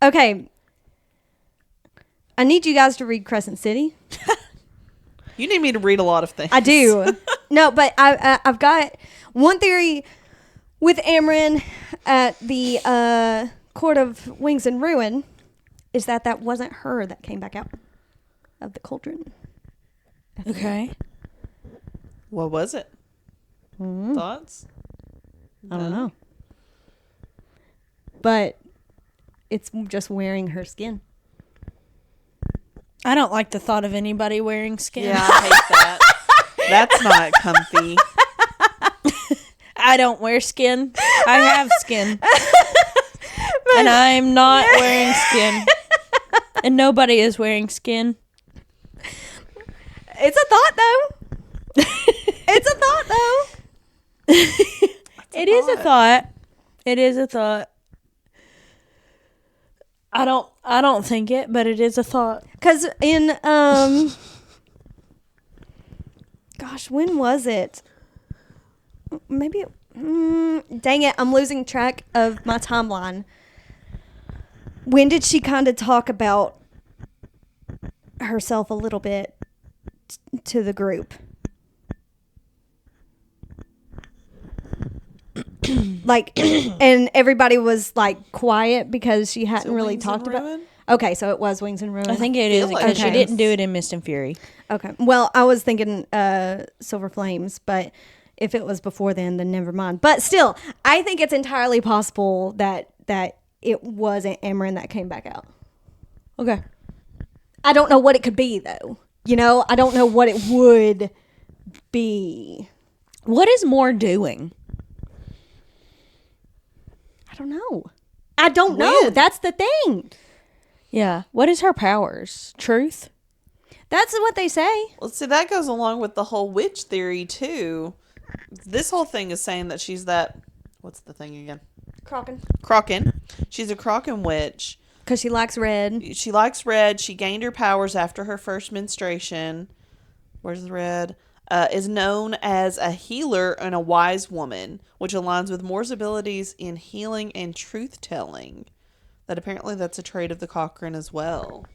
Speaker 3: Okay. I need you guys to read Crescent City.
Speaker 2: You need me to read a lot of things.
Speaker 3: I do. No, but I've got one theory with Amryn at the Court of Wings and Ruin, is that wasn't her that came back out of the cauldron.
Speaker 1: Okay.
Speaker 2: What was it? Thoughts?
Speaker 3: I don't know. But it's just wearing her skin.
Speaker 1: I don't like the thought of anybody wearing skin.
Speaker 2: Yeah, I hate that. That's not comfy.
Speaker 1: I don't wear skin. I have skin. And I'm not wearing skin. And nobody is wearing skin.
Speaker 3: It's a thought, though. It's a thought, though.
Speaker 1: It is a thought. It is a thought. I don't think it, but it is a thought.
Speaker 3: Because in, gosh, when was it? Maybe, dang it, I'm losing track of my timeline. When did she kind of talk about herself a little bit to the group? Like, and everybody was like quiet because she hadn't really talked about. Okay, so it was Wings and Ruin.
Speaker 1: I think it is because she
Speaker 3: okay.
Speaker 1: didn't do it in Mist and Fury.
Speaker 3: Okay. Well, I was thinking Silver Flames, but if it was before then never mind. But still, I think it's entirely possible that it wasn't Amarin that came back out.
Speaker 1: Okay.
Speaker 3: I don't know what it could be, though. You know, I don't know what it would be.
Speaker 1: What is Moore doing?
Speaker 3: I don't know. I don't know. That's the thing.
Speaker 1: Yeah. What is her powers? Truth?
Speaker 3: That's what they say.
Speaker 2: Well, see, that goes along with the whole witch theory, too. This whole thing is saying that she's that... What's the thing again? Kraken. She's a Kraken witch.
Speaker 3: Because she likes red.
Speaker 2: She likes red. She gained her powers after her first menstruation. Where's the red? Is known as a healer and a wise woman, which aligns with Moore's abilities in healing and truth-telling. That apparently that's a trait of the Cochrane as well.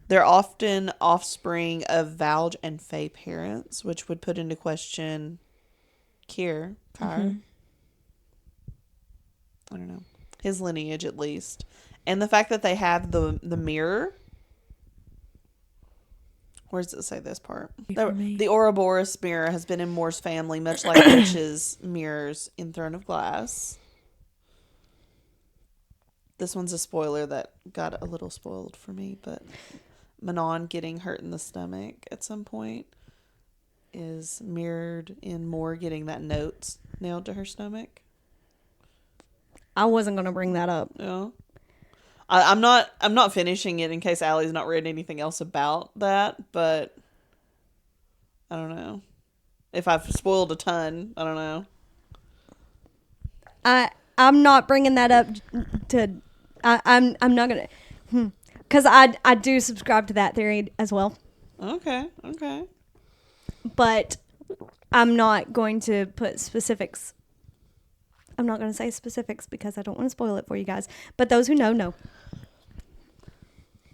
Speaker 2: They're often offspring of Valge and Fae parents, which would put into question Kyr. I don't know. His lineage, at least. And the fact that they have the mirror. Where does it say this part? The Ouroboros mirror has been in Moore's family, much like Witch's mirrors in Throne of Glass. This one's a spoiler that got a little spoiled for me, but Manon getting hurt in the stomach at some point is mirrored in Moore getting that note nailed to her stomach.
Speaker 3: I wasn't going to bring that up.
Speaker 2: Yeah. I'm not finishing it in case Allie's not read anything else about that, but I don't know. If I've spoiled a ton, I don't know.
Speaker 3: I'm not bringing that up to... I'm not going to... Because I do subscribe to that theory as well.
Speaker 2: Okay.
Speaker 3: But I'm not going to put specifics. I'm not going to say specifics because I don't want to spoil it for you guys. But those who know, know.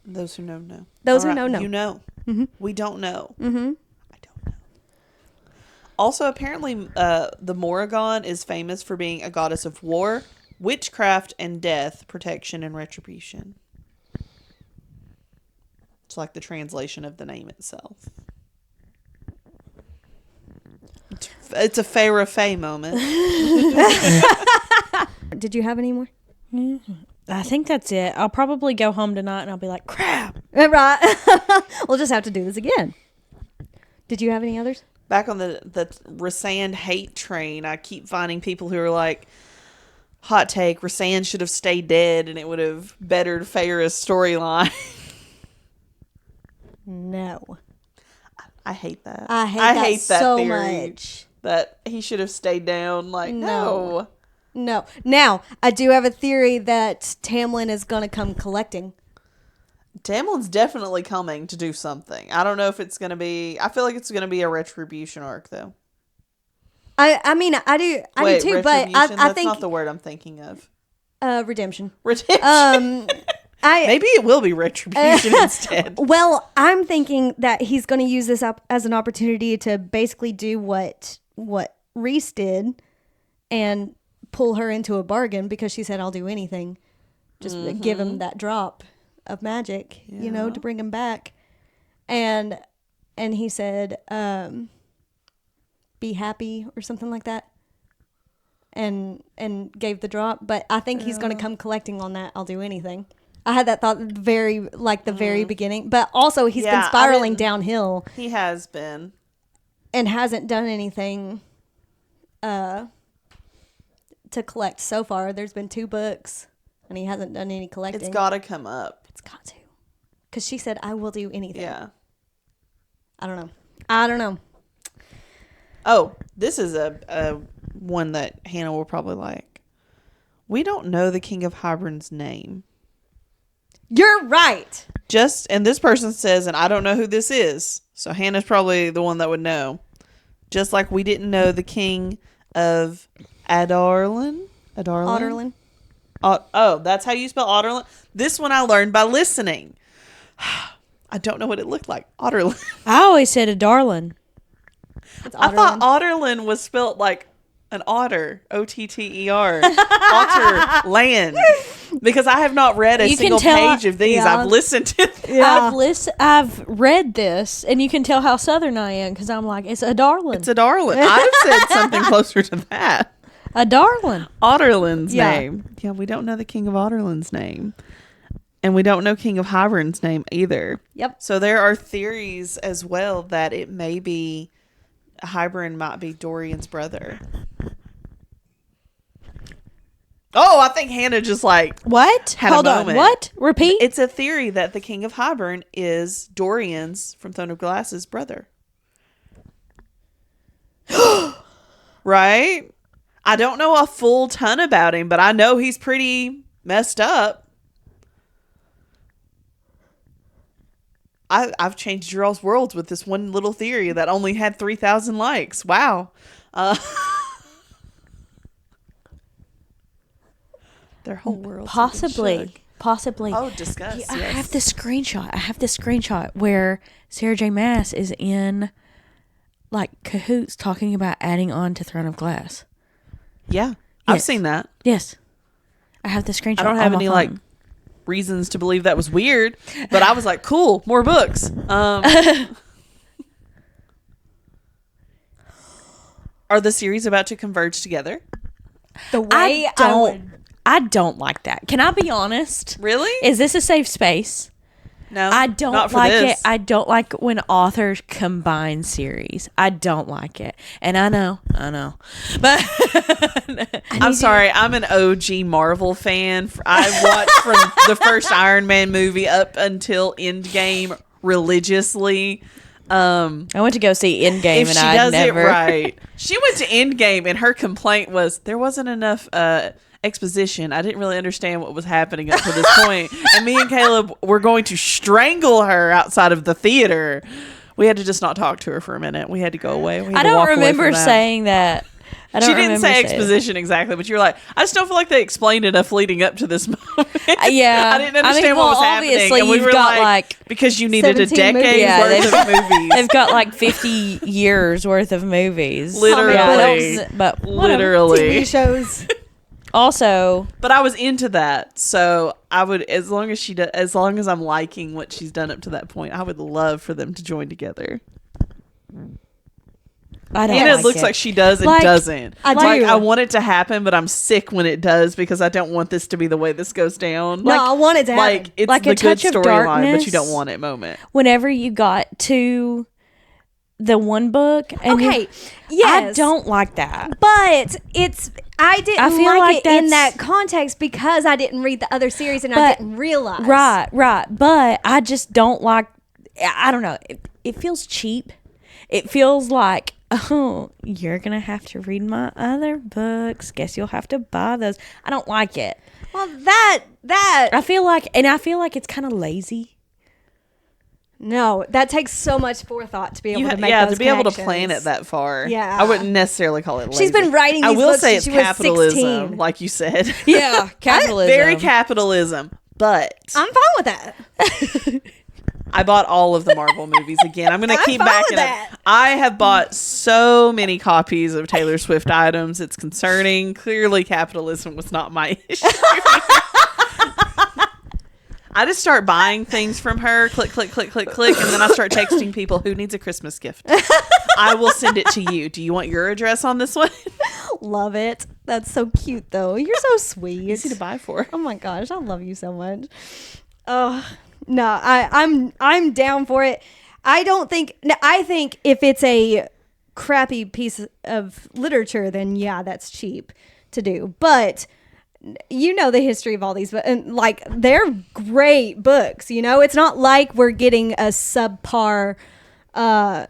Speaker 2: Those who know, know.
Speaker 3: Those who know, know.
Speaker 2: You know.
Speaker 3: Mm-hmm.
Speaker 2: We don't know.
Speaker 3: Mm-hmm.
Speaker 2: I don't know. Also, apparently, the Morrigan is famous for being a goddess of war, witchcraft, and death, protection, and retribution. It's like the translation of the name itself. It's a Farrah Faye moment.
Speaker 3: Did you have any more?
Speaker 1: Mm-hmm. I think that's it. I'll probably go home tonight and I'll be like, crap.
Speaker 3: Right. We'll just have to do this again. Did you have any others?
Speaker 2: Back on the Rhysand hate train, I keep finding people who are like, hot take, Rhysand should have stayed dead and it would have bettered Farrah's storyline.
Speaker 3: No.
Speaker 2: I hate that.
Speaker 3: I hate that so
Speaker 2: theory,
Speaker 3: much.
Speaker 2: That he should have stayed down. Like, no.
Speaker 3: Now, I do have a theory that Tamlin is going to come collecting.
Speaker 2: Tamlin's definitely coming to do something. I don't know if it's going to be... I feel like it's going to be a retribution arc, though.
Speaker 3: I mean, I do too, but I think...
Speaker 2: That's not the word I'm thinking of.
Speaker 3: Redemption.
Speaker 2: Maybe it will be retribution instead.
Speaker 3: Well, I'm thinking that he's going to use this up as an opportunity to basically do what Rhys did and pull her into a bargain because she said, I'll do anything. Just give him that drop of magic, to bring him back. And he said, be happy or something like that. And gave the drop. But I think he's going to come collecting on that. I'll do anything. I had that thought the very beginning. But also he's been spiraling downhill.
Speaker 2: He has been.
Speaker 3: And hasn't done anything to collect so far. There's been 2 books. And he hasn't done any collecting.
Speaker 2: It's got to come up.
Speaker 3: It's got to. Because she said, I will do anything.
Speaker 2: Yeah.
Speaker 3: I don't know.
Speaker 2: Oh, this is a one that Hannah will probably like. We don't know the King of Hybern's name.
Speaker 3: You're right.
Speaker 2: And this person says, and I don't know who this is. So Hannah's probably the one that would know. Just like we didn't know the King of Adarlan. Oh, that's how you spell Adarlan? This one I learned by listening. I don't know what it looked like. Otterlin.
Speaker 1: I always said a darling.
Speaker 2: I thought Otterlin was spelt like an otter. Otter. Otter land. Because I have not read a
Speaker 1: You can
Speaker 2: single
Speaker 1: tell
Speaker 2: page of these.
Speaker 3: yeah.
Speaker 2: I've listened to them.
Speaker 1: I've read this, and you can tell how Southern I am because I'm like, it's a darling.
Speaker 2: It's a darling. I'd have said something closer to that.
Speaker 1: A darling.
Speaker 2: Otterland's
Speaker 3: Yeah.
Speaker 2: name. Yeah, we don't know the King of Otterland's name. And we don't know King of Hybern's name either.
Speaker 3: Yep.
Speaker 2: So there are theories as well that it may be Hybern might be Dorian's brother. Oh, I think Hannah just like
Speaker 1: What?
Speaker 2: had
Speaker 1: Hold
Speaker 2: a
Speaker 1: on.
Speaker 2: moment.
Speaker 1: What? Repeat.
Speaker 2: It's a theory that the King of Hybern is Dorian's from Throne of Glass's brother. Right? I don't know a full ton about him, but I know he's pretty messed up. I've changed Gerald's worlds with this one little theory that only had 3,000 likes. Wow. Their whole world.
Speaker 1: Possibly.
Speaker 2: Oh, discuss.
Speaker 1: I
Speaker 2: Yes.
Speaker 1: have this screenshot where Sarah J Maas is in like cahoots talking about adding on to Throne of Glass.
Speaker 2: Yeah. I've
Speaker 1: Yes.
Speaker 2: seen that.
Speaker 1: Yes. I have the screenshot.
Speaker 2: I don't
Speaker 1: on
Speaker 2: have
Speaker 1: my
Speaker 2: any
Speaker 1: phone.
Speaker 2: like reasons to believe that was weird, but I was like, cool, more books. Are the series about to converge together?
Speaker 3: The way
Speaker 1: I don't like that. Can I be honest?
Speaker 2: Really?
Speaker 1: Is this a safe space?
Speaker 2: No,
Speaker 1: I don't
Speaker 2: not for
Speaker 1: like
Speaker 2: this.
Speaker 1: it. I don't like when authors combine series. I don't like it. And I know. But
Speaker 2: I'm sorry, I'm an OG Marvel fan. I watched from the first Iron Man movie up until Endgame religiously.
Speaker 1: I went to go see Endgame
Speaker 2: If
Speaker 1: and
Speaker 2: she
Speaker 1: I
Speaker 2: does
Speaker 1: never
Speaker 2: it right, she went to Endgame and her complaint was there wasn't enough exposition. I didn't really understand what was happening up to this point. And me and Caleb were going to strangle her outside of the theater. We had to just not talk to her for a minute. We had to go away. We had
Speaker 1: I
Speaker 2: to
Speaker 1: don't
Speaker 2: walk away
Speaker 1: remember
Speaker 2: from that.
Speaker 1: saying that. I don't
Speaker 2: She didn't
Speaker 1: remember
Speaker 2: say
Speaker 1: saying
Speaker 2: exposition exactly, but you were like, I just don't feel like they explained enough leading up to this moment.
Speaker 1: Yeah.
Speaker 2: I didn't understand what was happening.
Speaker 1: Obviously
Speaker 2: And we
Speaker 1: you've
Speaker 2: were
Speaker 1: got like
Speaker 2: because you needed a
Speaker 3: 17
Speaker 2: decade
Speaker 3: movies.
Speaker 1: Yeah,
Speaker 2: worth of movies.
Speaker 1: they've got like 50 years worth of movies.
Speaker 2: Literally.
Speaker 1: Yeah, but
Speaker 2: Literally.
Speaker 3: TV shows.
Speaker 1: also,
Speaker 2: But I was into that, so I would, as long as I'm liking what she's done up to that point, I would love for them to join together.
Speaker 1: I don't
Speaker 2: And it
Speaker 1: like
Speaker 2: looks
Speaker 1: it.
Speaker 2: like she does and
Speaker 1: Like,
Speaker 2: doesn't.
Speaker 3: I
Speaker 2: Like,
Speaker 3: do.
Speaker 2: I want it to happen, but I'm sick when it does because I don't want this to be the way this goes down.
Speaker 3: No, I want it to happen.
Speaker 2: Like it's
Speaker 1: Like
Speaker 2: the
Speaker 1: a
Speaker 2: good
Speaker 1: touch of
Speaker 2: storyline, but
Speaker 1: darkness.
Speaker 2: you don't want it moment.
Speaker 1: whenever you got to the one book and
Speaker 3: Okay,
Speaker 1: I
Speaker 3: yes.
Speaker 1: don't like that.
Speaker 3: But I didn't
Speaker 1: I feel
Speaker 3: like
Speaker 1: like
Speaker 3: it in
Speaker 1: that's-
Speaker 3: that context because I didn't read the other series and I
Speaker 1: But-
Speaker 3: didn't realize.
Speaker 1: Right. But I just don't like. I don't know. It feels cheap. It feels like, oh, you're gonna have to read my other books. Guess you'll have to buy those. I don't like it.
Speaker 3: Well, that
Speaker 1: I feel like it's kind of lazy.
Speaker 3: no, that takes so much forethought to be able to make
Speaker 2: to
Speaker 3: those
Speaker 2: be able to
Speaker 3: connections.
Speaker 2: plan it that far.
Speaker 3: Yeah.
Speaker 2: I wouldn't necessarily call it lazy.
Speaker 3: She's been writing
Speaker 2: I
Speaker 3: these
Speaker 2: will
Speaker 3: books
Speaker 2: say
Speaker 3: since
Speaker 2: it's
Speaker 3: she was
Speaker 2: capitalism,
Speaker 3: 16.
Speaker 2: like you said.
Speaker 1: Yeah, capitalism.
Speaker 2: Very capitalism. But
Speaker 3: I'm fine with that.
Speaker 2: I bought all of the Marvel movies again. I'm going to
Speaker 3: I'm
Speaker 2: keep
Speaker 3: fine
Speaker 2: backing
Speaker 3: with
Speaker 2: up.
Speaker 3: that.
Speaker 2: I have bought so many copies of Taylor Swift items. It's concerning. Clearly, capitalism was not my issue. I just start buying things from her, click, click, click, click, click, and then I start texting people who needs a Christmas gift. I will send it to you. Do you want your address on this one?
Speaker 3: Love it. That's so cute, though. You're so sweet.
Speaker 2: Easy to buy for.
Speaker 3: Oh my gosh, I love you so much. Oh no, I'm down for it. I think if it's a crappy piece of literature, then yeah, that's cheap to do. But you know the history of all these, and like they're great books. You know, it's not like we're getting a subpar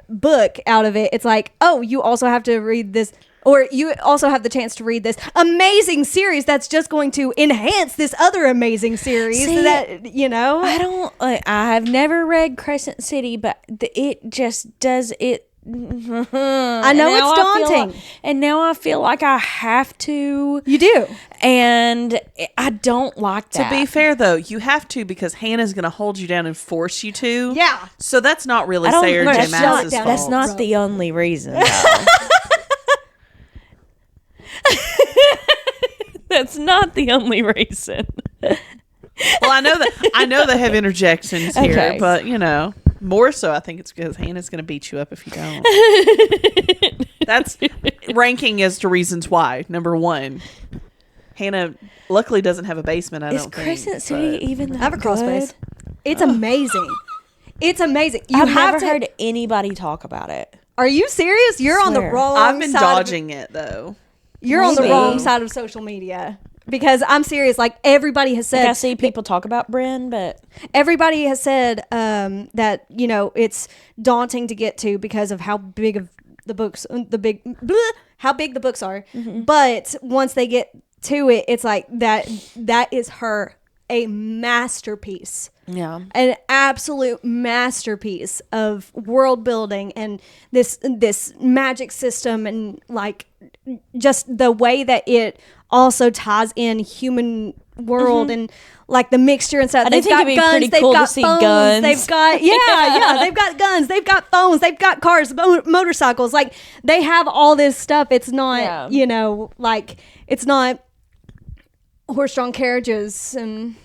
Speaker 3: book out of it. It's like, oh, you also have to read this. Or you also have the chance to read this amazing series that's just going to enhance this other amazing series.
Speaker 1: See,
Speaker 3: that, you know?
Speaker 1: I have never read Crescent City, but it just does it.
Speaker 3: I know it's daunting.
Speaker 1: And now I feel like I have to.
Speaker 3: You do.
Speaker 1: And I don't like that.
Speaker 2: To be fair, though, you have to because Hannah's going to hold you down and force you to.
Speaker 3: Yeah.
Speaker 2: So that's not really
Speaker 1: I don't-
Speaker 2: Sarah
Speaker 1: no,
Speaker 2: J
Speaker 1: that's
Speaker 2: Maas's
Speaker 3: not-
Speaker 2: fault.
Speaker 1: That's not the only reason, though. That's not the only reason.
Speaker 2: Well, I know they have interjections here,
Speaker 1: Okay.
Speaker 2: but more so I think it's because Hannah's going to beat you up if you don't. That's ranking as to reasons why. Number 1, Hannah luckily doesn't have a basement. I
Speaker 1: Is
Speaker 2: don't
Speaker 1: Crescent
Speaker 2: think,
Speaker 1: City
Speaker 2: but-
Speaker 1: even that
Speaker 3: I have a crawl
Speaker 1: good?
Speaker 3: space. It's amazing. It's amazing. You
Speaker 1: I've
Speaker 3: have
Speaker 1: never
Speaker 3: to.
Speaker 1: heard anybody talk about it.
Speaker 3: Are you serious? You're on the
Speaker 1: Swear.
Speaker 3: wrong.
Speaker 2: I've been
Speaker 3: side
Speaker 2: dodging it though.
Speaker 3: You're on the
Speaker 1: Maybe.
Speaker 3: wrong side of social media because I'm serious. Like everybody has
Speaker 1: Like,
Speaker 3: said,
Speaker 1: I see people talk about Bryn, but
Speaker 3: everybody has said that it's daunting to get to because of how big of the books, how big the books are. But once they get to it, it's like that is a masterpiece.
Speaker 1: yeah.
Speaker 3: An absolute masterpiece of world building and this magic system, and like just the way that it also ties in human world and like the mixture and stuff.
Speaker 1: I do think it'd be pretty
Speaker 3: they've
Speaker 1: cool to
Speaker 3: got
Speaker 1: see
Speaker 3: phones,
Speaker 1: guns.
Speaker 3: they've got they've got guns, they've got phones, they've got cars, motorcycles. Like they have all this stuff. It's not like it's not horse-drawn carriages and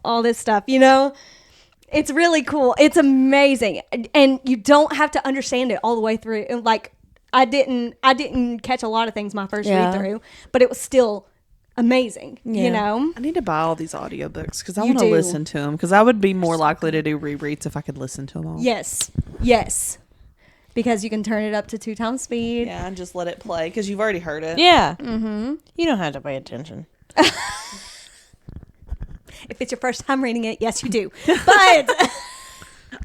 Speaker 3: all this stuff, It's really cool. It's amazing. And you don't have to understand it all the way through. And like I didn't catch a lot of things my first read through, but it was still amazing,
Speaker 1: Yeah.
Speaker 2: I need to buy all these audiobooks because I
Speaker 3: You
Speaker 2: want to
Speaker 3: do.
Speaker 2: listen to them because I would be more likely to do rereads if I could listen to them all.
Speaker 3: Yes. Because you can turn it up to 2 times speed.
Speaker 2: Yeah, and just let it play because you've already heard it.
Speaker 1: Yeah. Mm-hmm. You don't have to pay attention.
Speaker 3: If it's your first time reading it, yes, you do. But
Speaker 2: I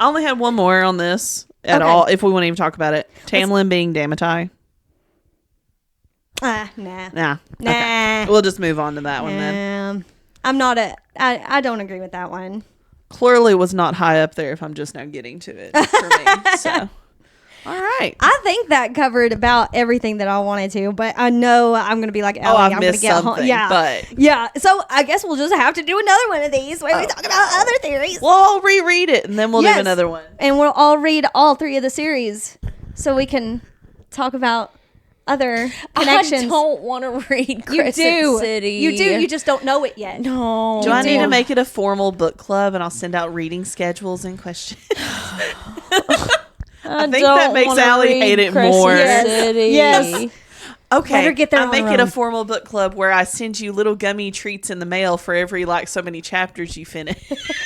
Speaker 2: only had one more on this at
Speaker 3: Okay.
Speaker 2: all, if we want to even talk about it. Tamlin being Damatai.
Speaker 3: nah.
Speaker 2: Nah.
Speaker 3: Nah.
Speaker 2: Okay. We'll just move on to that one then.
Speaker 3: I'm not I don't agree with that one.
Speaker 2: Clearly was not high up there if I'm just now getting to it for me. So, all right.
Speaker 3: I think that covered about everything that I wanted to, but I know I'm going to be like, Ellie,
Speaker 2: I've
Speaker 3: I'm going to
Speaker 2: missed
Speaker 3: get
Speaker 2: something,
Speaker 3: Yeah.
Speaker 2: but-
Speaker 3: Yeah. So I guess we'll just have to do another one of these where we talk about other theories.
Speaker 2: Well, I'll reread it and then we'll
Speaker 3: Yes.
Speaker 2: do another one.
Speaker 3: And we'll all read all 3 of the series so we can talk about other connections.
Speaker 1: I don't want to read
Speaker 3: You
Speaker 1: Crescent
Speaker 3: do.
Speaker 1: City.
Speaker 3: You do. You just don't know it yet.
Speaker 1: No.
Speaker 2: Do I need
Speaker 3: do.
Speaker 2: to make it a formal book club and I'll send out reading schedules and questions? I think that makes
Speaker 1: wanna
Speaker 2: Allie
Speaker 1: read
Speaker 2: hate it
Speaker 1: Crescent
Speaker 2: more.
Speaker 1: City.
Speaker 3: Yes.
Speaker 2: Okay,
Speaker 3: Let her get there
Speaker 2: I
Speaker 3: on
Speaker 2: make
Speaker 3: her
Speaker 2: it a
Speaker 3: own.
Speaker 2: formal book club where I send you little gummy treats in the mail for every so many chapters you finish.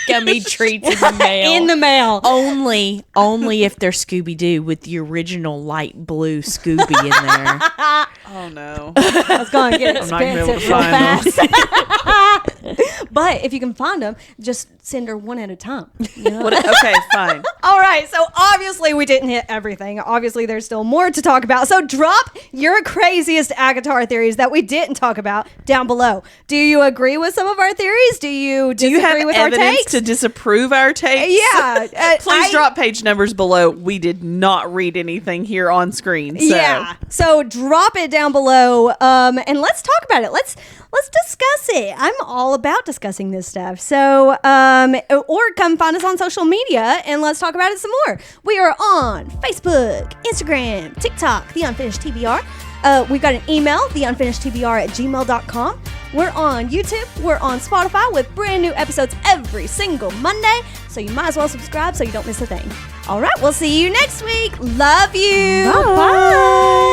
Speaker 1: Gummy treats in the mail.
Speaker 3: In the mail.
Speaker 1: only if they're Scooby Doo with the original light blue Scooby in there.
Speaker 2: Oh no!
Speaker 3: It's going to get
Speaker 2: I'm not gonna be able
Speaker 3: expensive
Speaker 2: to
Speaker 3: real
Speaker 2: find
Speaker 3: fast. But if you can find them, just send her one at a time.
Speaker 2: Okay, fine.
Speaker 3: All right, so obviously we didn't hit everything. Obviously there's still more to talk about. So drop your craziest ACOTAR theories that we didn't talk about down below. Do you agree with some of our theories? Do you
Speaker 2: Do you
Speaker 3: disagree
Speaker 2: have
Speaker 3: with our
Speaker 2: evidence
Speaker 3: takes?
Speaker 2: to disapprove our takes?
Speaker 3: Yeah.
Speaker 2: Please drop page numbers below. We did not read anything here on screen. So.
Speaker 3: Yeah. So drop it down below, and let's talk about it. Let's discuss it. I'm all about discussing this stuff. So, or come find us on social media and let's talk about it some more. We are on Facebook, Instagram, TikTok, The Unfinished TBR. We've got an email, theunfinishedtbr@gmail.com. We're on YouTube. We're on Spotify with brand new episodes every single Monday. So you might as well subscribe so you don't miss a thing. All right. We'll see you next week. Love you.
Speaker 2: Bye.
Speaker 3: Bye.